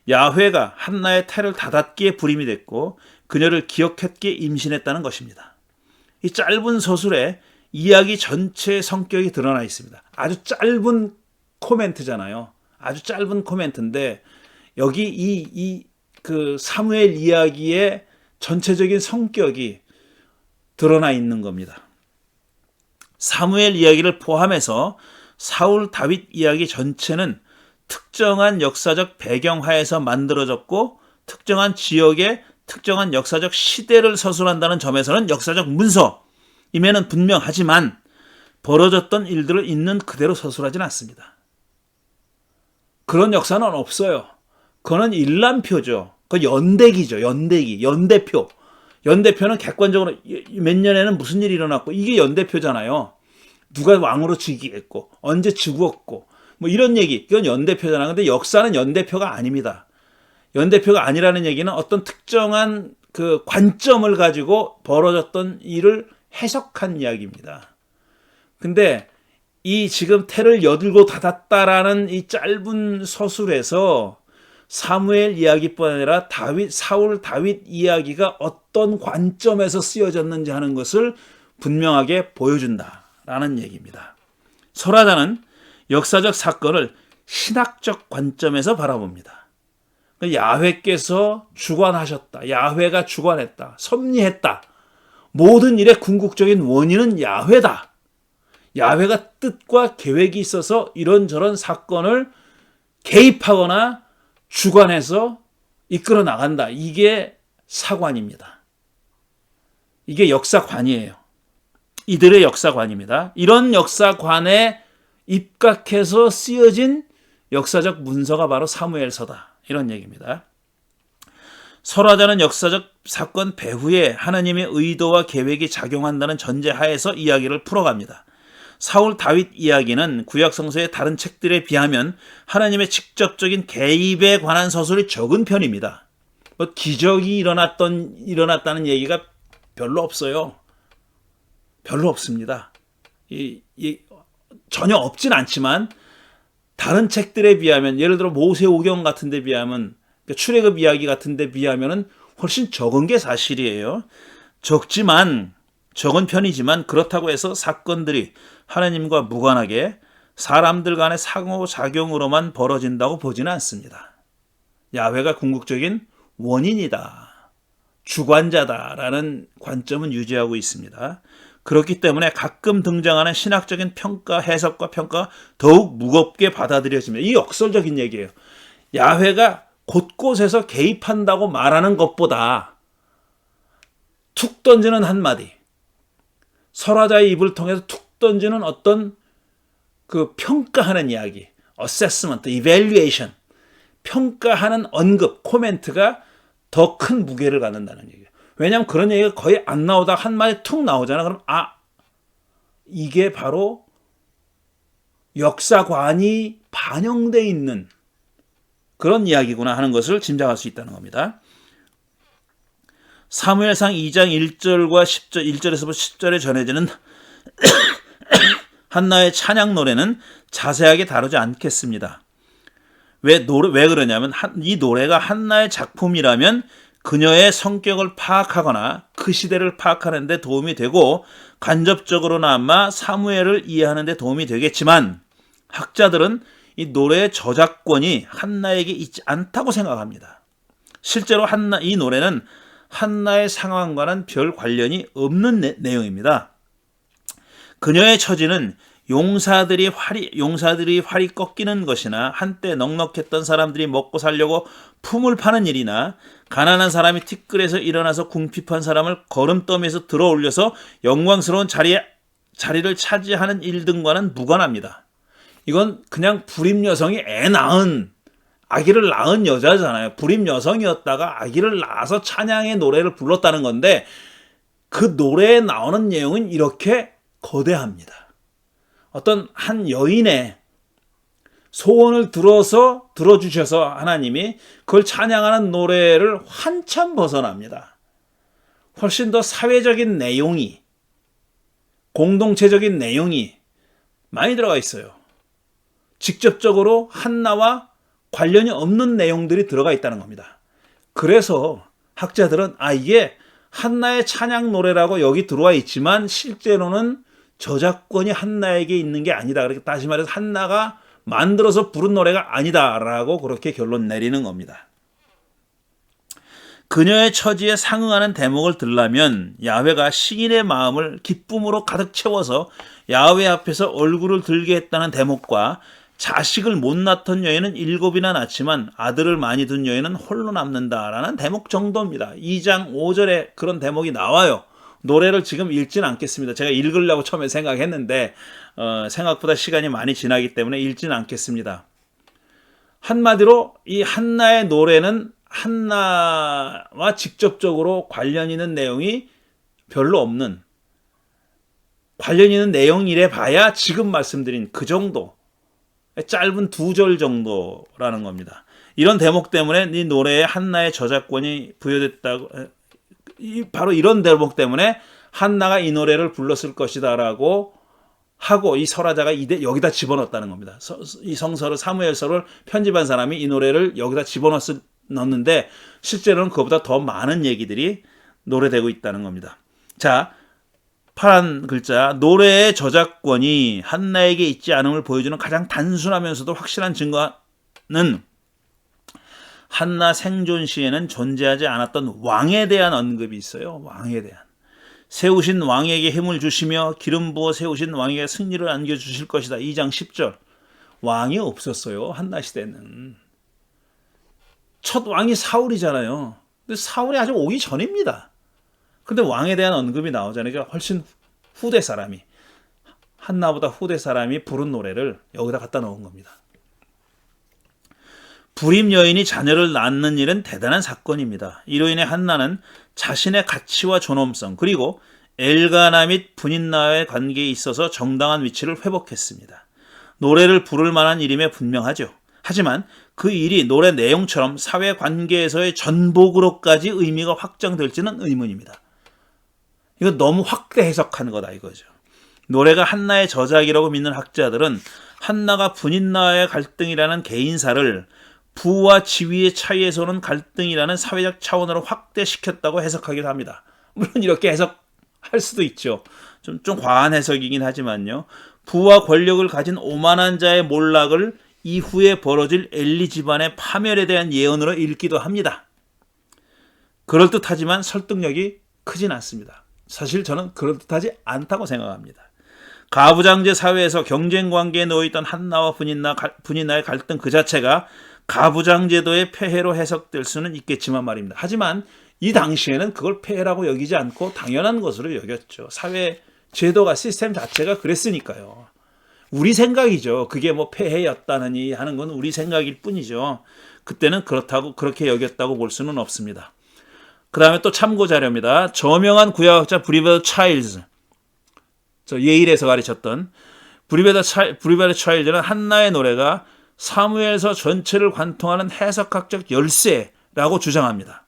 야훼가 한나의 태를 닫았기에 불임이 됐고 그녀를 기억했기에 임신했다는 것입니다. 이 짧은 서술에 이야기 전체의 성격이 드러나 있습니다. 아주 짧은 코멘트잖아요. 아주 짧은 코멘트인데 여기 그 사무엘 이야기의 전체적인 성격이 드러나 있는 겁니다. 사무엘 이야기를 포함해서 사울 다윗 이야기 전체는 특정한 역사적 배경하에서 만들어졌고 특정한 지역의 특정한 역사적 시대를 서술한다는 점에서는 역사적 문서임에는 분명하지만 벌어졌던 일들을 있는 그대로 서술하지는 않습니다. 그런 역사는 없어요. 그거는 일람표죠. 그 연대기죠. 연대표. 연대표는 객관적으로 몇 년에는 무슨 일이 일어났고 이게 연대표잖아요. 누가 왕으로 즉위했고 언제 죽었고 뭐 이런 얘기. 이건 연대표잖아요. 근데 역사는 연대표가 아닙니다. 연대표가 아니라는 얘기는 어떤 특정한 그 관점을 가지고 벌어졌던 일을 해석한 이야기입니다. 근데 이 지금 태를 여들고 닫았다라는 이 짧은 서술에서 사무엘 이야기뿐 아니라 사울 다윗 이야기가 어떤 관점에서 쓰여졌는지 하는 것을 분명하게 보여준다라는 얘기입니다. 설화자는 역사적 사건을 신학적 관점에서 바라봅니다. 야훼께서 주관하셨다. 야훼가 주관했다. 섭리했다. 모든 일의 궁극적인 원인은 야훼다. 야훼가 뜻과 계획이 있어서 이런저런 사건을 개입하거나 주관해서 이끌어 나간다. 이게 사관입니다. 이게 역사관이에요. 이들의 역사관입니다. 이런 역사관에 입각해서 쓰여진 역사적 문서가 바로 사무엘서다. 이런 얘기입니다. 설화자는 역사적 사건 배후에 하나님의 의도와 계획이 작용한다는 전제하에서 이야기를 풀어갑니다. 사울 다윗 이야기는 구약 성서의 다른 책들에 비하면 하나님의 직접적인 개입에 관한 서술이 적은 편입니다. 기적이 일어났다는 얘기가 별로 없어요. 별로 없습니다. 전혀 없진 않지만 다른 책들에 비하면, 예를 들어 모세오경 같은 데 비하면, 출애굽 이야기 같은 데 비하면 훨씬 적은 게 사실이에요. 적은 편이지만 그렇다고 해서 사건들이 하나님과 무관하게 사람들 간의 상호작용으로만 벌어진다고 보지는 않습니다. 야훼가 궁극적인 원인이다, 주관자다라는 관점은 유지하고 있습니다. 그렇기 때문에 가끔 등장하는 신학적인 평가, 해석과 평가가 더욱 무겁게 받아들여집니다. 이 역설적인 얘기예요. 야훼가 곳곳에서 개입한다고 말하는 것보다 툭 던지는 한마디, 설화자의 입을 통해서 툭 던지는 어떤 그 평가하는 이야기, assessment, evaluation, 평가하는 언급, 코멘트가 더 큰 무게를 갖는다는 얘기예요. 왜냐하면 그런 얘기가 거의 안 나오다가 한마디 툭 나오잖아. 그럼 이게 바로 역사관이 반영되어 있는 그런 이야기구나 하는 것을 짐작할 수 있다는 겁니다. 사무엘상 2장 1절과 10절, 1절에서부터 10절에 전해지는 한나의 찬양 노래는 자세하게 다루지 않겠습니다. 왜 그러냐면 이 노래가 한나의 작품이라면 그녀의 성격을 파악하거나 그 시대를 파악하는 데 도움이 되고 간접적으로나마 사무엘을 이해하는 데 도움이 되겠지만 학자들은 이 노래의 저작권이 한나에게 있지 않다고 생각합니다. 실제로 이 노래는 한나의 상황과는 별 관련이 없는 내용입니다. 그녀의 처지는 용사들이 활이 꺾이는 것이나 한때 넉넉했던 사람들이 먹고 살려고 품을 파는 일이나 가난한 사람이 티끌에서 일어나서 궁핍한 사람을 걸음더미에서 들어 올려서 영광스러운 자리를 차지하는 일 등과는 무관합니다. 이건 그냥 불임 여성이 아기를 낳은 여자잖아요. 불임 여성이었다가 아기를 낳아서 찬양의 노래를 불렀다는 건데 그 노래에 나오는 내용은 이렇게 거대합니다. 어떤 한 여인의 소원을 들어주셔서 하나님이 그걸 찬양하는 노래를 한참 벗어납니다. 훨씬 더 사회적인 내용이, 공동체적인 내용이 많이 들어가 있어요. 직접적으로 한나와 관련이 없는 내용들이 들어가 있다는 겁니다. 그래서 학자들은 이게 한나의 찬양 노래라고 여기 들어와 있지만 실제로는 저작권이 한나에게 있는 게 아니다. 그렇게 다시 말해서 한나가 만들어서 부른 노래가 아니다라고 그렇게 결론 내리는 겁니다. 그녀의 처지에 상응하는 대목을 들려면 야훼가 시인의 마음을 기쁨으로 가득 채워서 야훼 앞에서 얼굴을 들게 했다는 대목과 자식을 못 낳던 여인은 7이나 낳지만 아들을 많이 둔 여인은 홀로 남는다라는 대목 정도입니다. 2장 5절에 그런 대목이 나와요. 노래를 지금 읽지는 않겠습니다. 제가 읽으려고 처음에 생각했는데 생각보다 시간이 많이 지나기 때문에 읽지는 않겠습니다. 한마디로 이 한나의 노래는 한나와 직접적으로 관련 있는 내용이 별로 없는, 관련 있는 내용이래 봐야 지금 말씀드린 그 정도, 짧은 2절 정도라는 겁니다. 이런 대목 때문에 이 노래에 한나의 저작권이 부여됐다고, 바로 이런 대목 때문에 한나가 이 노래를 불렀을 것이다라고 하고 이 설화자가 여기다 집어넣었다는 겁니다. 이 성서를, 사무엘서를 편집한 사람이 이 노래를 여기다 집어넣었는데 실제로는 그보다 더 많은 얘기들이 노래되고 있다는 겁니다. 자, 파란 글자, 노래의 저작권이 한나에게 있지 않음을 보여주는 가장 단순하면서도 확실한 증거는 한나 생존 시에는 존재하지 않았던 왕에 대한 언급이 있어요. 왕에 대한. 세우신 왕에게 힘을 주시며 기름 부어 세우신 왕에게 승리를 안겨주실 것이다. 2장 10절. 왕이 없었어요. 한나 시대는. 첫 왕이 사울이잖아요. 근데 사울이 아직 오기 전입니다. 근데 왕에 대한 언급이 나오잖아요. 그러니까 훨씬 후대 사람이, 한나보다 후대 사람이 부른 노래를 여기다 갖다 놓은 겁니다. 불임 여인이 자녀를 낳는 일은 대단한 사건입니다. 이로 인해 한나는 자신의 가치와 존엄성 그리고 엘가나 및 분인나와의 관계에 있어서 정당한 위치를 회복했습니다. 노래를 부를 만한 일임에 분명하죠. 하지만 그 일이 노래 내용처럼 사회관계에서의 전복으로까지 의미가 확장될지는 의문입니다. 이거 너무 확대 해석한 거다 이거죠. 노래가 한나의 저작이라고 믿는 학자들은 한나가 분인나와의 갈등이라는 개인사를 부와 지위의 차이에서 오는 갈등이라는 사회적 차원으로 확대시켰다고 해석하기도 합니다. 물론 이렇게 해석할 수도 있죠. 좀 과한 해석이긴 하지만요. 부와 권력을 가진 오만한 자의 몰락을 이후에 벌어질 엘리 집안의 파멸에 대한 예언으로 읽기도 합니다. 그럴듯하지만 설득력이 크진 않습니다. 사실 저는 그럴듯하지 않다고 생각합니다. 가부장제 사회에서 경쟁관계에 놓여있던 한나와 분인나의 갈등 그 자체가 가부장제도의 폐해로 해석될 수는 있겠지만 말입니다. 하지만 이 당시에는 그걸 폐해라고 여기지 않고 당연한 것으로 여겼죠. 사회 제도가 시스템 자체가 그랬으니까요. 우리 생각이죠. 그게 뭐 폐해였다느니 하는 건 우리 생각일 뿐이죠. 그때는 그렇게 여겼다고 볼 수는 없습니다. 그 다음에 또 참고 자료입니다. 저명한 구약학자 브리베더 차일즈, 예일에서 가르쳤던 브리베더 차일즈는 한나의 노래가 사무엘서 전체를 관통하는 해석학적 열쇠라고 주장합니다.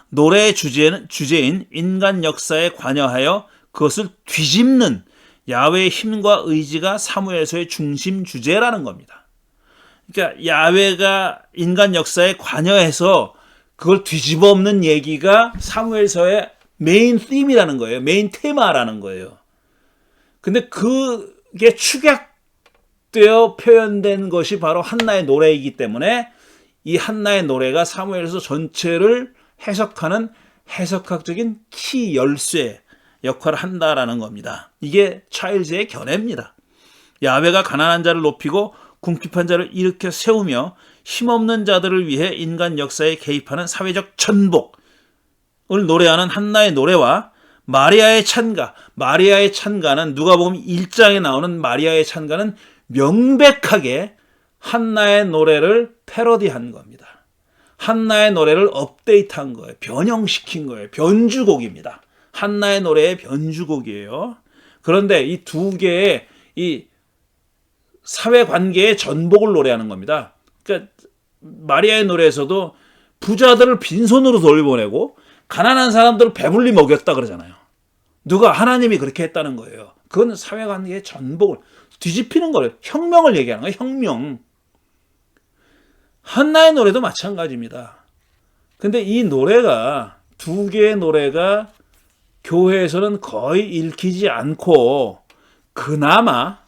노래의 주제인 인간 역사에 관여하여 그것을 뒤집는 야훼의 힘과 의지가 사무엘서의 중심 주제라는 겁니다. 그러니까 야훼가 인간 역사에 관여해서 그걸 뒤집어 엎는 얘기가 사무엘서의 메인 팀이라는 거예요. 메인 테마라는 거예요. 근데 그게 축약되어 표현된 것이 바로 한나의 노래이기 때문에 이 한나의 노래가 사무엘서 전체를 해석하는 해석학적인 키 열쇠 역할을 한다라는 겁니다. 이게 차일즈의 견해입니다. 야훼가 가난한 자를 높이고 궁핍한 자를 일으켜 세우며 힘없는 자들을 위해 인간 역사에 개입하는 사회적 전복을 노래하는 한나의 노래와 마리아의 찬가는 누가복음 1장에 나오는 마리아의 찬가는 명백하게 한나의 노래를 패러디한 겁니다. 한나의 노래를 업데이트한 거예요. 변형시킨 거예요. 변주곡입니다. 한나의 노래의 변주곡이에요. 그런데 이 두 개의 이 사회관계의 전복을 노래하는 겁니다. 그러니까 마리아의 노래에서도 부자들을 빈손으로 돌려보내고 가난한 사람들을 배불리 먹였다 그러잖아요. 누가? 하나님이 그렇게 했다는 거예요. 그건 사회관계의 전복을 뒤집히는 거예요. 혁명을 얘기하는 거예요. 혁명. 한나의 노래도 마찬가지입니다. 근데 이 노래가, 두 개의 노래가 교회에서는 거의 읽히지 않고 그나마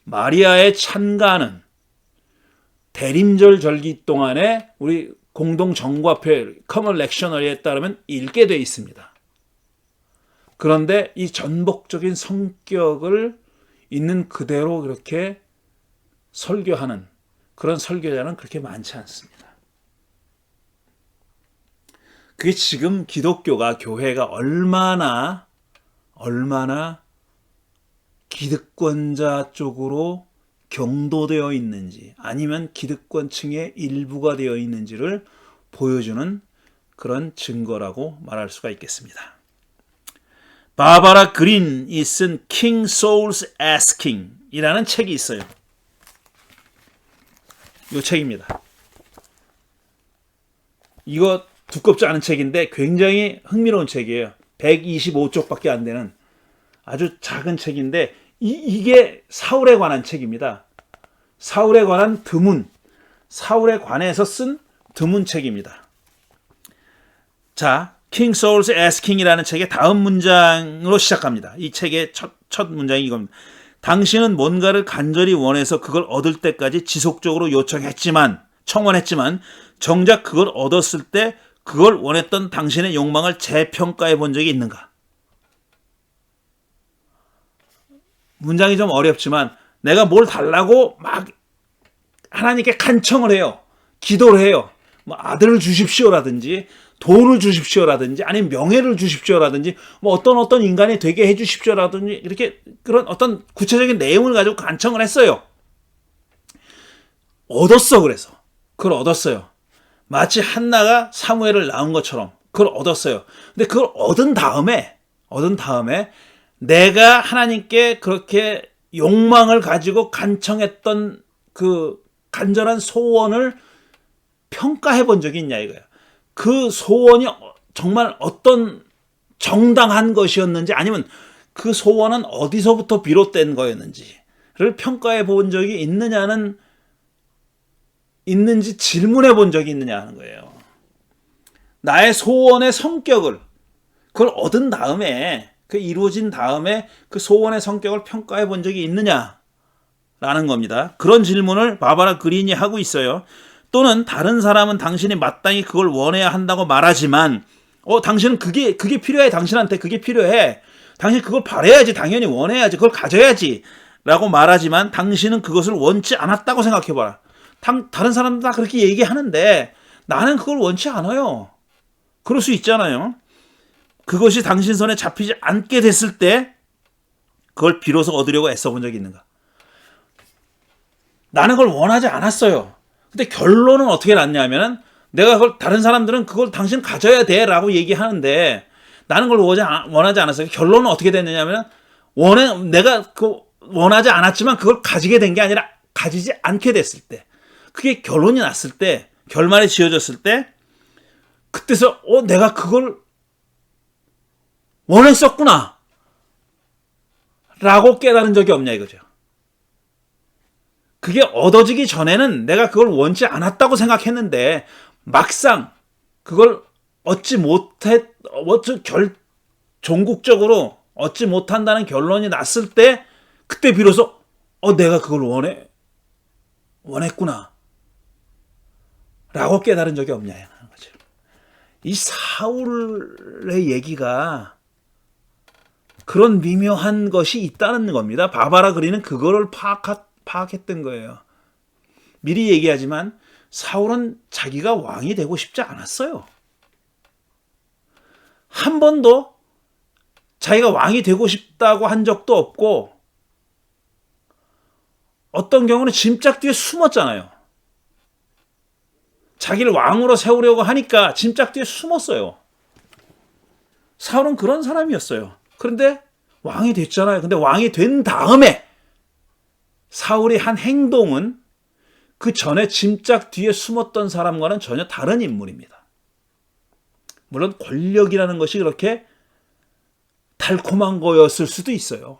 마리아의 찬가는 대림절 절기 동안에 우리 공동 정과표 커먼 렉셔너리에 따르면 읽게 돼 있습니다. 그런데 이 전복적인 성격을 있는 그대로 그렇게 설교하는 그런 설교자는 그렇게 많지 않습니다. 그게 지금 기독교가, 교회가 얼마나 기득권자 쪽으로 경도되어 있는지 아니면 기득권층의 일부가 되어 있는지를 보여주는 그런 증거라고 말할 수가 있겠습니다. 바바라 그린이 쓴 King Saul's Asking 이라는 책이 있어요. 이 책입니다. 이거 두껍지 않은 책인데 굉장히 흥미로운 책이에요. 125쪽밖에 안 되는 아주 작은 책인데 이게 사울에 관한 책입니다. 사울에 관한 드문, 사울에 관해서 쓴 드문책입니다. 자, King Saul's Asking이라는 책의 다음 문장으로 시작합니다. 이 책의 첫 문장이 이겁니다. 당신은 뭔가를 간절히 원해서 그걸 얻을 때까지 지속적으로 요청했지만 청원했지만 정작 그걸 얻었을 때 그걸 원했던 당신의 욕망을 재평가해 본 적이 있는가? 문장이 좀 어렵지만 내가 뭘 달라고 막 하나님께 간청을 해요. 기도를 해요. 뭐 아들을 주십시오라든지 돈을 주십시오라든지 아니면 명예를 주십시오라든지 뭐 어떤 인간이 되게 해 주십시오라든지 이렇게 그런 어떤 구체적인 내용을 가지고 간청을 했어요. 얻었어. 그래서 그걸 얻었어요. 마치 한나가 사무엘을 낳은 것처럼 그걸 얻었어요. 근데 그걸 얻은 다음에 내가 하나님께 그렇게 욕망을 가지고 간청했던 그 간절한 소원을 평가해 본 적이 있냐 이거야. 그 소원이 정말 어떤 정당한 것이었는지 아니면 그 소원은 어디서부터 비롯된 거였는지를 평가해 본 적이 있는지 질문해 본 적이 있느냐 하는 거예요. 나의 소원의 성격을 그걸 얻은 다음에 그 이루어진 다음에 그 소원의 성격을 평가해 본 적이 있느냐라는 겁니다. 그런 질문을 바바라 그린이 하고 있어요. 또는 다른 사람은 당신이 마땅히 그걸 원해야 한다고 말하지만 당신은 그게 필요해. 당신한테 그게 필요해. 당신 그걸 바라야지. 당연히 원해야지. 그걸 가져야지 라고 말하지만 당신은 그것을 원치 않았다고 생각해봐라. 다른 사람들 다 그렇게 얘기하는데 나는 그걸 원치 않아요. 그럴 수 있잖아요. 그것이 당신 손에 잡히지 않게 됐을 때 그걸 비로소 얻으려고 애써본 적이 있는가? 나는 그걸 원하지 않았어요. 근데 결론은 어떻게 났냐면은 내가 그걸 다른 사람들은 그걸 당신 가져야 돼라고 얘기하는데 나는 그걸 원하지 않았어요. 결론은 어떻게 됐느냐면은 내가 그 원하지 않았지만 그걸 가지게 된 게 아니라 가지지 않게 됐을 때 그게 결론이 났을 때 결말이 지어졌을 때 그때서 내가 그걸 원했었구나 라고 깨달은 적이 없냐 이거죠. 그게 얻어지기 전에는 내가 그걸 원치 않았다고 생각했는데 막상 그걸 종국적으로 얻지 못한다는 결론이 났을 때 그때 비로소 내가 그걸 원했구나 라고 깨달은 적이 없냐 하는 거죠. 이 사울의 얘기가 그런 미묘한 것이 있다는 겁니다. 바바라 그리는 그거를 파악했던 거예요. 미리 얘기하지만 사울은 자기가 왕이 되고 싶지 않았어요. 한 번도 자기가 왕이 되고 싶다고 한 적도 없고 어떤 경우는 짐짝 뒤에 숨었잖아요. 자기를 왕으로 세우려고 하니까 짐짝 뒤에 숨었어요. 사울은 그런 사람이었어요. 그런데 왕이 됐잖아요. 근데 왕이 된 다음에 사울이 한 행동은 그 전에 짐짝 뒤에 숨었던 사람과는 전혀 다른 인물입니다. 물론 권력이라는 것이 그렇게 달콤한 거였을 수도 있어요.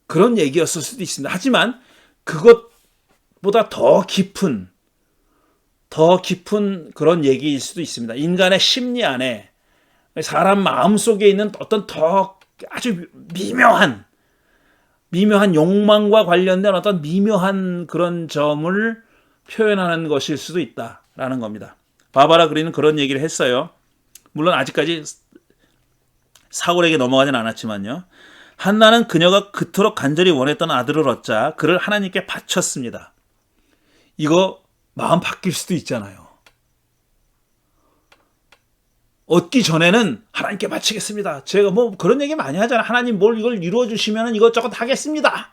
그런 얘기였을 수도 있습니다. 하지만 그것보다 더 깊은 그런 얘기일 수도 있습니다. 인간의 심리 안에 사람 마음 속에 있는 어떤 더 아주 미묘한 욕망과 관련된 어떤 미묘한 그런 점을 표현하는 것일 수도 있다라는 겁니다. 바바라 그리는 그런 얘기를 했어요. 물론 아직까지 사울에게 넘어가진 않았지만요. 한나는 그녀가 그토록 간절히 원했던 아들을 얻자 그를 하나님께 바쳤습니다. 이거 마음 바뀔 수도 있잖아요. 얻기 전에는 하나님께 바치겠습니다. 제가 뭐 그런 얘기 많이 하잖아요. 하나님 뭘 이걸 이루어 주시면 이것저것 하겠습니다.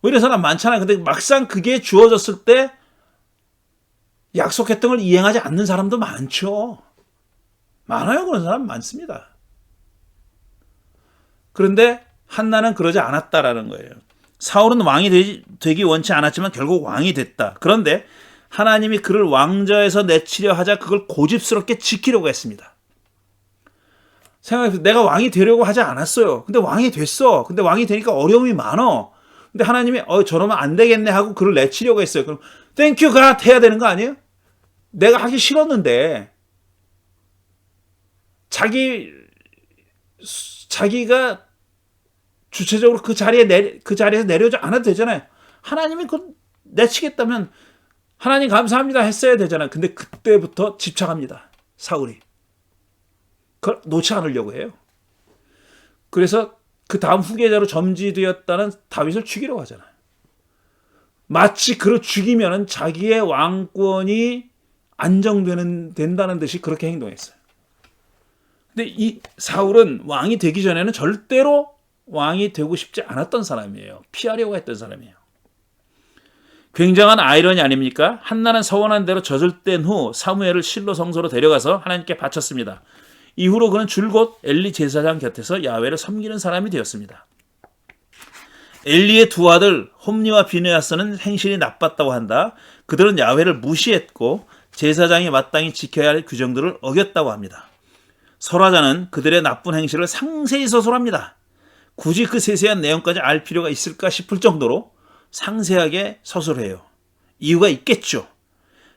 뭐 이런 사람 많잖아요. 근데 막상 그게 주어졌을 때 약속했던 걸 이행하지 않는 사람도 많죠. 많아요. 그런 사람 많습니다. 그런데 한나는 그러지 않았다라는 거예요. 사울은 왕이 되기 원치 않았지만 결국 왕이 됐다. 그런데 하나님이 그를 왕좌에서 내치려 하자 그걸 고집스럽게 지키려고 했습니다. 생각해보세요. 내가 왕이 되려고 하지 않았어요. 근데 왕이 됐어. 근데 왕이 되니까 어려움이 많어. 근데 하나님이 저러면 안 되겠네 하고 그를 내치려고 했어요. 그럼 땡큐 갓 해야 되는 거 아니에요? 내가 하기 싫었는데 자기가 주체적으로 그 자리에서 내려오지 않아도 되잖아요. 하나님이 그 내치겠다면 하나님 감사합니다 했어야 되잖아요. 근데 그때부터 집착합니다. 사울이. 그걸 놓지 않으려고 해요. 그래서 그 다음 후계자로 점지되었다는 다윗을 죽이려고 하잖아요. 마치 그를 죽이면 자기의 왕권이 안정된다는 듯이 그렇게 행동했어요. 근데 이 사울은 왕이 되기 전에는 절대로 왕이 되고 싶지 않았던 사람이에요. 피하려고 했던 사람이에요. 굉장한 아이러니 아닙니까? 한나는 서원한 대로 젖을 뗀 후 사무엘을 실로 성소로 데려가서 하나님께 바쳤습니다. 이후로 그는 줄곧 엘리 제사장 곁에서 야훼를 섬기는 사람이 되었습니다. 엘리의 두 아들 홈니와 비느하스는 행실이 나빴다고 한다. 그들은 야훼를 무시했고 제사장이 마땅히 지켜야 할 규정들을 어겼다고 합니다. 설화자는 그들의 나쁜 행실을 상세히 서술합니다. 굳이 그 세세한 내용까지 알 필요가 있을까 싶을 정도로 상세하게 서술해요. 이유가 있겠죠.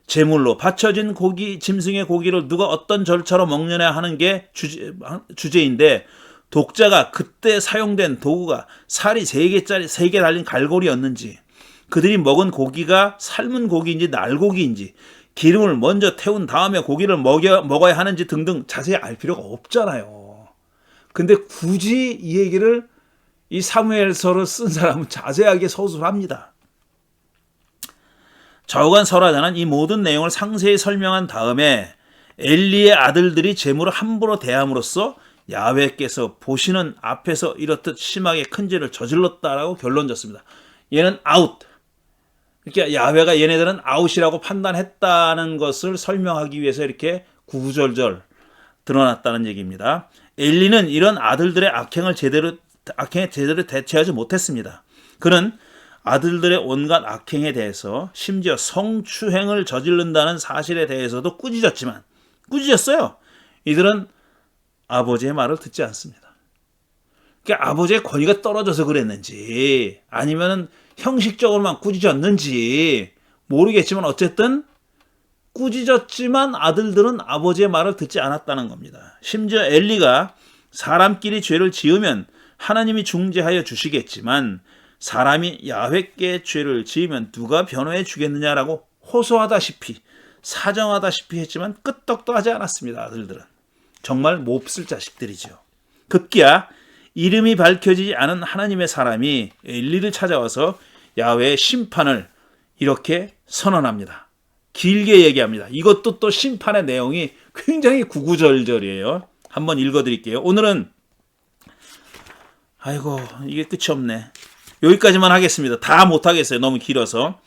제물로 바쳐진 고기, 짐승의 고기를 누가 어떤 절차로 먹느냐 하는 게 주제인데 독자가 그때 사용된 도구가 살이 3개 달린 갈고리였는지, 그들이 먹은 고기가 삶은 고기인지 날고기인지, 기름을 먼저 태운 다음에 고기를 먹어야 하는지 등등 자세히 알 필요가 없잖아요. 근데 굳이 이 얘기를 이 사무엘서를 쓴 사람은 자세하게 서술합니다. 좌우간 설화자는 이 모든 내용을 상세히 설명한 다음에 엘리의 아들들이 제물을 함부로 대함으로써 야훼께서 보시는 앞에서 이렇듯 심하게 큰 죄를 저질렀다라고 결론졌습니다. 얘는 아웃. 그러니까 야훼가 얘네들은 아웃이라고 판단했다는 것을 설명하기 위해서 이렇게 구구절절 드러났다는 얘기입니다. 엘리는 이런 아들들의 악행에 제대로 대처하지 못했습니다. 그는 아들들의 온갖 악행에 대해서 심지어 성추행을 저지른다는 사실에 대해서도 꾸짖었어요. 이들은 아버지의 말을 듣지 않습니다. 그러니까 아버지의 권위가 떨어져서 그랬는지 아니면 형식적으로만 꾸짖었는지 모르겠지만 어쨌든 꾸짖었지만 아들들은 아버지의 말을 듣지 않았다는 겁니다. 심지어 엘리가 사람끼리 죄를 지으면 하나님이 중재하여 주시겠지만 사람이 야훼께 죄를 지으면 누가 변호해 주겠느냐라고 호소하다시피 사정하다시피 했지만 끄떡도 하지 않았습니다. 아들들은. 정말 몹쓸 자식들이죠. 급기야 이름이 밝혀지지 않은 하나님의 사람이 엘리를 찾아와서 야훼의 심판을 이렇게 선언합니다. 길게 얘기합니다. 이것도 또 심판의 내용이 굉장히 구구절절이에요. 한번 읽어드릴게요. 오늘은 아이고 이게 끝이 없네. 여기까지만 하겠습니다. 다 못하겠어요. 너무 길어서.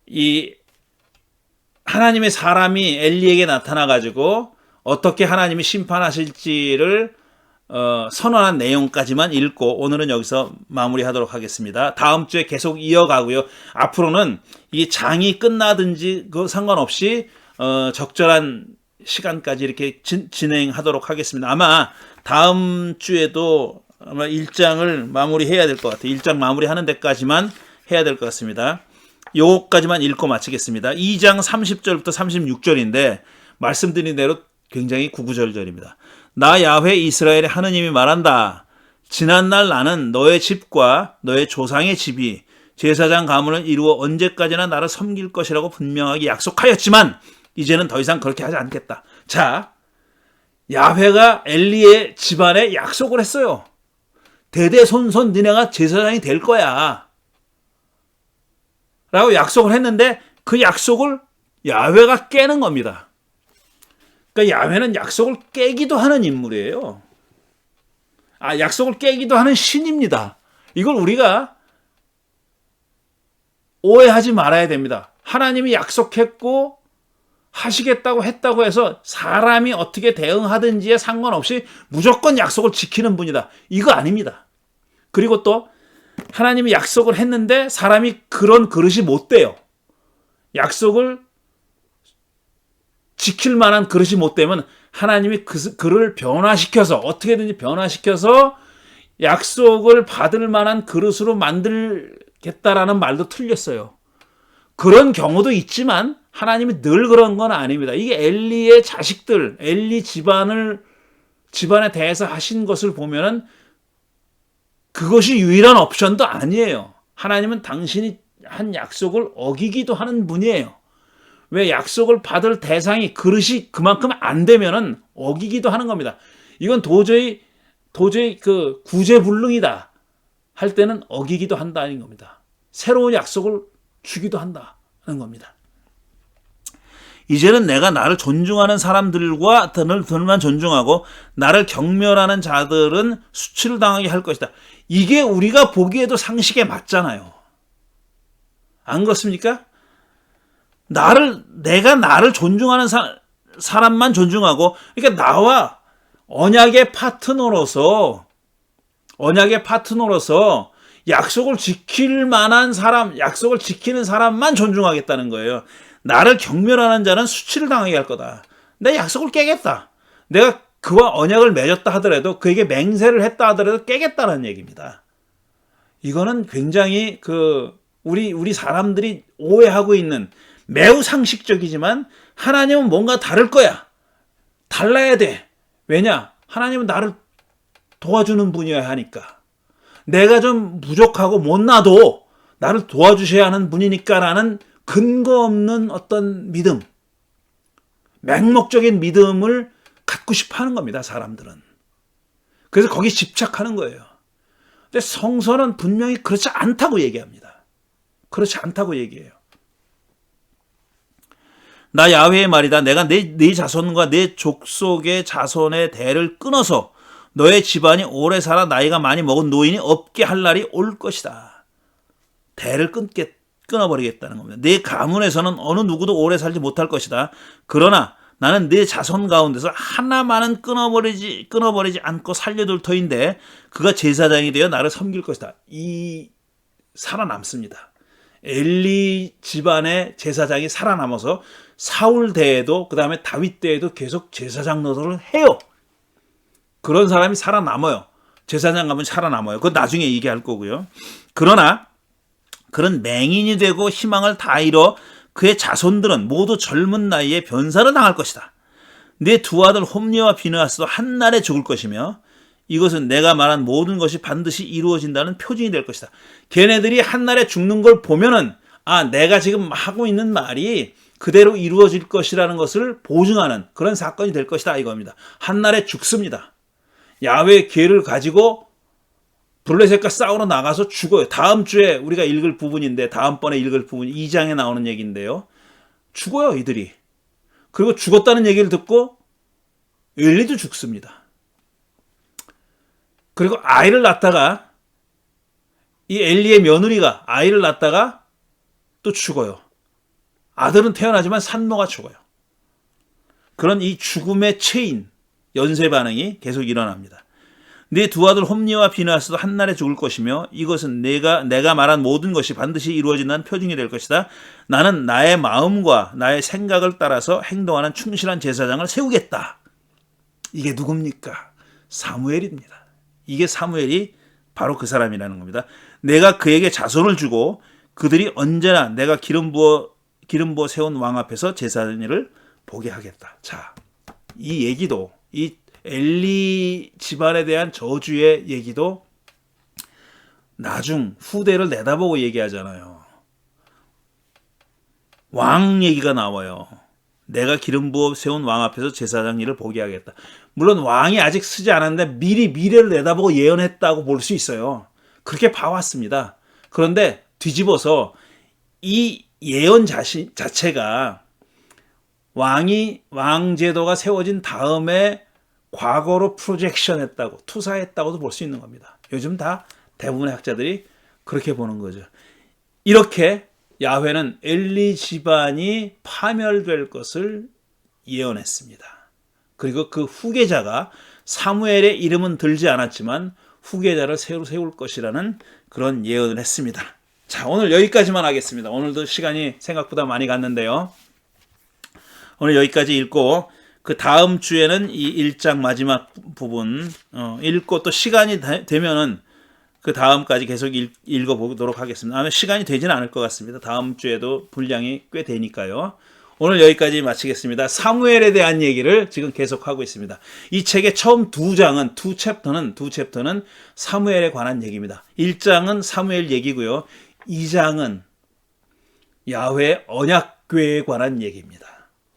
이 하나님의 사람이 엘리에게 나타나가지고 어떻게 하나님이 심판하실지를 선언한 내용까지만 읽고 오늘은 여기서 마무리하도록 하겠습니다. 다음 주에 계속 이어가고요. 앞으로는 이 장이 끝나든지 그 상관없이 적절한 시간까지 이렇게 진행하도록 하겠습니다. 아마 다음 주에도 아마 1장을 마무리해야 될 것 같아요. 1장 마무리하는 데까지만 해야 될 것 같습니다. 요거까지만 읽고 마치겠습니다. 2장 30절부터 36절인데 말씀드린 대로 굉장히 구구절절입니다. 나 야훼 이스라엘의 하느님이 말한다. 지난날 나는 너의 집과 너의 조상의 집이 제사장 가문을 이루어 언제까지나 나를 섬길 것이라고 분명하게 약속하였지만 이제는 더 이상 그렇게 하지 않겠다. 자, 야훼가 엘리의 집안에 약속을 했어요. 대대손손 니네가 제사장이 될 거야 라고 약속을 했는데 그 약속을 야훼가 깨는 겁니다. 그러니까 야훼는 약속을 깨기도 하는 인물이에요. 약속을 깨기도 하는 신입니다. 이걸 우리가 오해하지 말아야 됩니다. 하나님이 약속했고 하시겠다고 했다고 해서 사람이 어떻게 대응하든지에 상관없이 무조건 약속을 지키는 분이다. 이거 아닙니다. 그리고 또 하나님이 약속을 했는데 사람이 그런 그릇이 못 돼요. 약속을 지킬 만한 그릇이 못 되면 하나님이 그를 변화시켜서 어떻게든지 변화시켜서 약속을 받을 만한 그릇으로 만들겠다라는 말도 틀렸어요. 그런 경우도 있지만 하나님이 늘 그런 건 아닙니다. 이게 엘리의 자식들, 엘리 집안에 대해서 하신 것을 보면은 그것이 유일한 옵션도 아니에요. 하나님은 당신이 한 약속을 어기기도 하는 분이에요. 왜 약속을 받을 대상이 그릇이 그만큼 안 되면은 어기기도 하는 겁니다. 이건 도저히 그 구제불능이다 할 때는 어기기도 한다는 겁니다. 새로운 약속을 주기도 한다는 겁니다. 이제는 내가 나를 존중하는 사람들과 들만 존중하고 나를 경멸하는 자들은 수치를 당하게 할 것이다. 이게 우리가 보기에도 상식에 맞잖아요. 안 그렇습니까? 내가 나를 존중하는 사람만 존중하고, 그러니까 나와 언약의 파트너로서 약속을 지킬 만한 사람, 약속을 지키는 사람만 존중하겠다는 거예요. 나를 경멸하는 자는 수치를 당하게 할 거다. 내 약속을 깨겠다. 내가 그와 언약을 맺었다 하더라도, 그에게 맹세를 했다 하더라도 깨겠다는 얘기입니다. 이거는 굉장히 우리 사람들이 오해하고 있는, 매우 상식적이지만 하나님은 뭔가 다를 거야. 달라야 돼. 왜냐? 하나님은 나를 도와주는 분이어야 하니까. 내가 좀 부족하고 못나도 나를 도와주셔야 하는 분이니까라는 근거 없는 어떤 믿음, 맹목적인 믿음을 갖고 싶어 하는 겁니다, 사람들은. 그래서 거기에 집착하는 거예요. 근데 성서는 분명히 그렇지 않다고 얘기합니다. 그렇지 않다고 얘기해요. 나 야훼의 말이다. 내가 네 자손과 네 족속의 자손의 대를 끊어서 너의 집안이 오래 살아 나이가 많이 먹은 노인이 없게 할 날이 올 것이다. 대를 끊어버리겠다는 겁니다. 네 가문에서는 어느 누구도 오래 살지 못할 것이다. 그러나 나는 네 자손 가운데서 하나만은 끊어버리지 않고 살려둘 터인데 그가 제사장이 되어 나를 섬길 것이다. 살아남습니다. 엘리 집안의 제사장이 살아남아서 사울 때에도, 그 다음에 다윗 때에도 계속 제사장 노릇을 해요. 그런 사람이 살아남아요. 제사장 가면 살아남아요. 그건 나중에 얘기할 거고요. 그러나 그런 맹인이 되고 희망을 다 잃어 그의 자손들은 모두 젊은 나이에 변사를 당할 것이다. 네 두 아들 홈리와 비느하스도 한날에 죽을 것이며 이것은 내가 말한 모든 것이 반드시 이루어진다는 표징이 될 것이다. 걔네들이 한날에 죽는 걸 보면은 내가 지금 하고 있는 말이 그대로 이루어질 것이라는 것을 보증하는 그런 사건이 될 것이다 이겁니다. 한날에 죽습니다. 야훼의 계를 가지고 블레셋과 싸우러 나가서 죽어요. 다음 주에 우리가 읽을 부분인데, 다음번에 읽을 부분 2장에 나오는 얘기인데요. 죽어요, 이들이. 그리고 죽었다는 얘기를 듣고 엘리도 죽습니다. 그리고 아이를 낳다가, 이 엘리의 며느리가 아이를 낳다가 또 죽어요. 아들은 태어나지만 산모가 죽어요. 그런 이 죽음의 체인, 연쇄 반응이 계속 일어납니다. 네 두 아들 홈리와 비느하스도 한날에 죽을 것이며 이것은 내가 말한 모든 것이 반드시 이루어진다는 표징이 될 것이다. 나는 나의 마음과 나의 생각을 따라서 행동하는 충실한 제사장을 세우겠다. 이게 누굽니까? 사무엘입니다. 이게 사무엘이 바로 그 사람이라는 겁니다. 내가 그에게 자손을 주고 그들이 언제나 내가 기름 부어 세운 왕 앞에서 제사장 일을 보게 하겠다. 자, 이 얘기도, 이 엘리 집안에 대한 저주의 얘기도 나중 후대를 내다보고 얘기하잖아요. 왕 얘기가 나와요. 내가 기름 부어 세운 왕 앞에서 제사장 일을 보게 하겠다. 물론 왕이 아직 쓰지 않았는데 미리 미래를 내다보고 예언했다고 볼 수 있어요. 그렇게 봐왔습니다. 그런데 뒤집어서 이 예언 자체가 왕제도가 세워진 다음에 과거로 프로젝션했다고, 투사했다고도 볼 수 있는 겁니다. 요즘 다 대부분의 학자들이 그렇게 보는 거죠. 이렇게 야훼는 엘리 집안이 파멸될 것을 예언했습니다. 그리고 그 후계자가, 사무엘의 이름은 들지 않았지만 후계자를 세울 것이라는 그런 예언을 했습니다. 자, 오늘 여기까지만 하겠습니다. 오늘도 시간이 생각보다 많이 갔는데요. 오늘 여기까지 읽고 그 다음 주에는 이 1장 마지막 부분 읽고 또 시간이 되면은 그 다음까지 계속 읽어보도록 하겠습니다. 아마 시간이 되지는 않을 것 같습니다. 다음 주에도 분량이 꽤 되니까요. 오늘 여기까지 마치겠습니다. 사무엘에 대한 얘기를 지금 계속하고 있습니다. 이 책의 처음 두 챕터는 사무엘에 관한 얘기입니다. 1장은 사무엘 얘기고요. 2장은 야훼의 언약 학교에 관한 얘기입니다.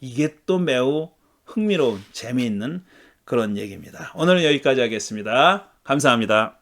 이게 또 매우 흥미로운 재미있는 그런 얘기입니다. 오늘은 여기까지 하겠습니다. 감사합니다.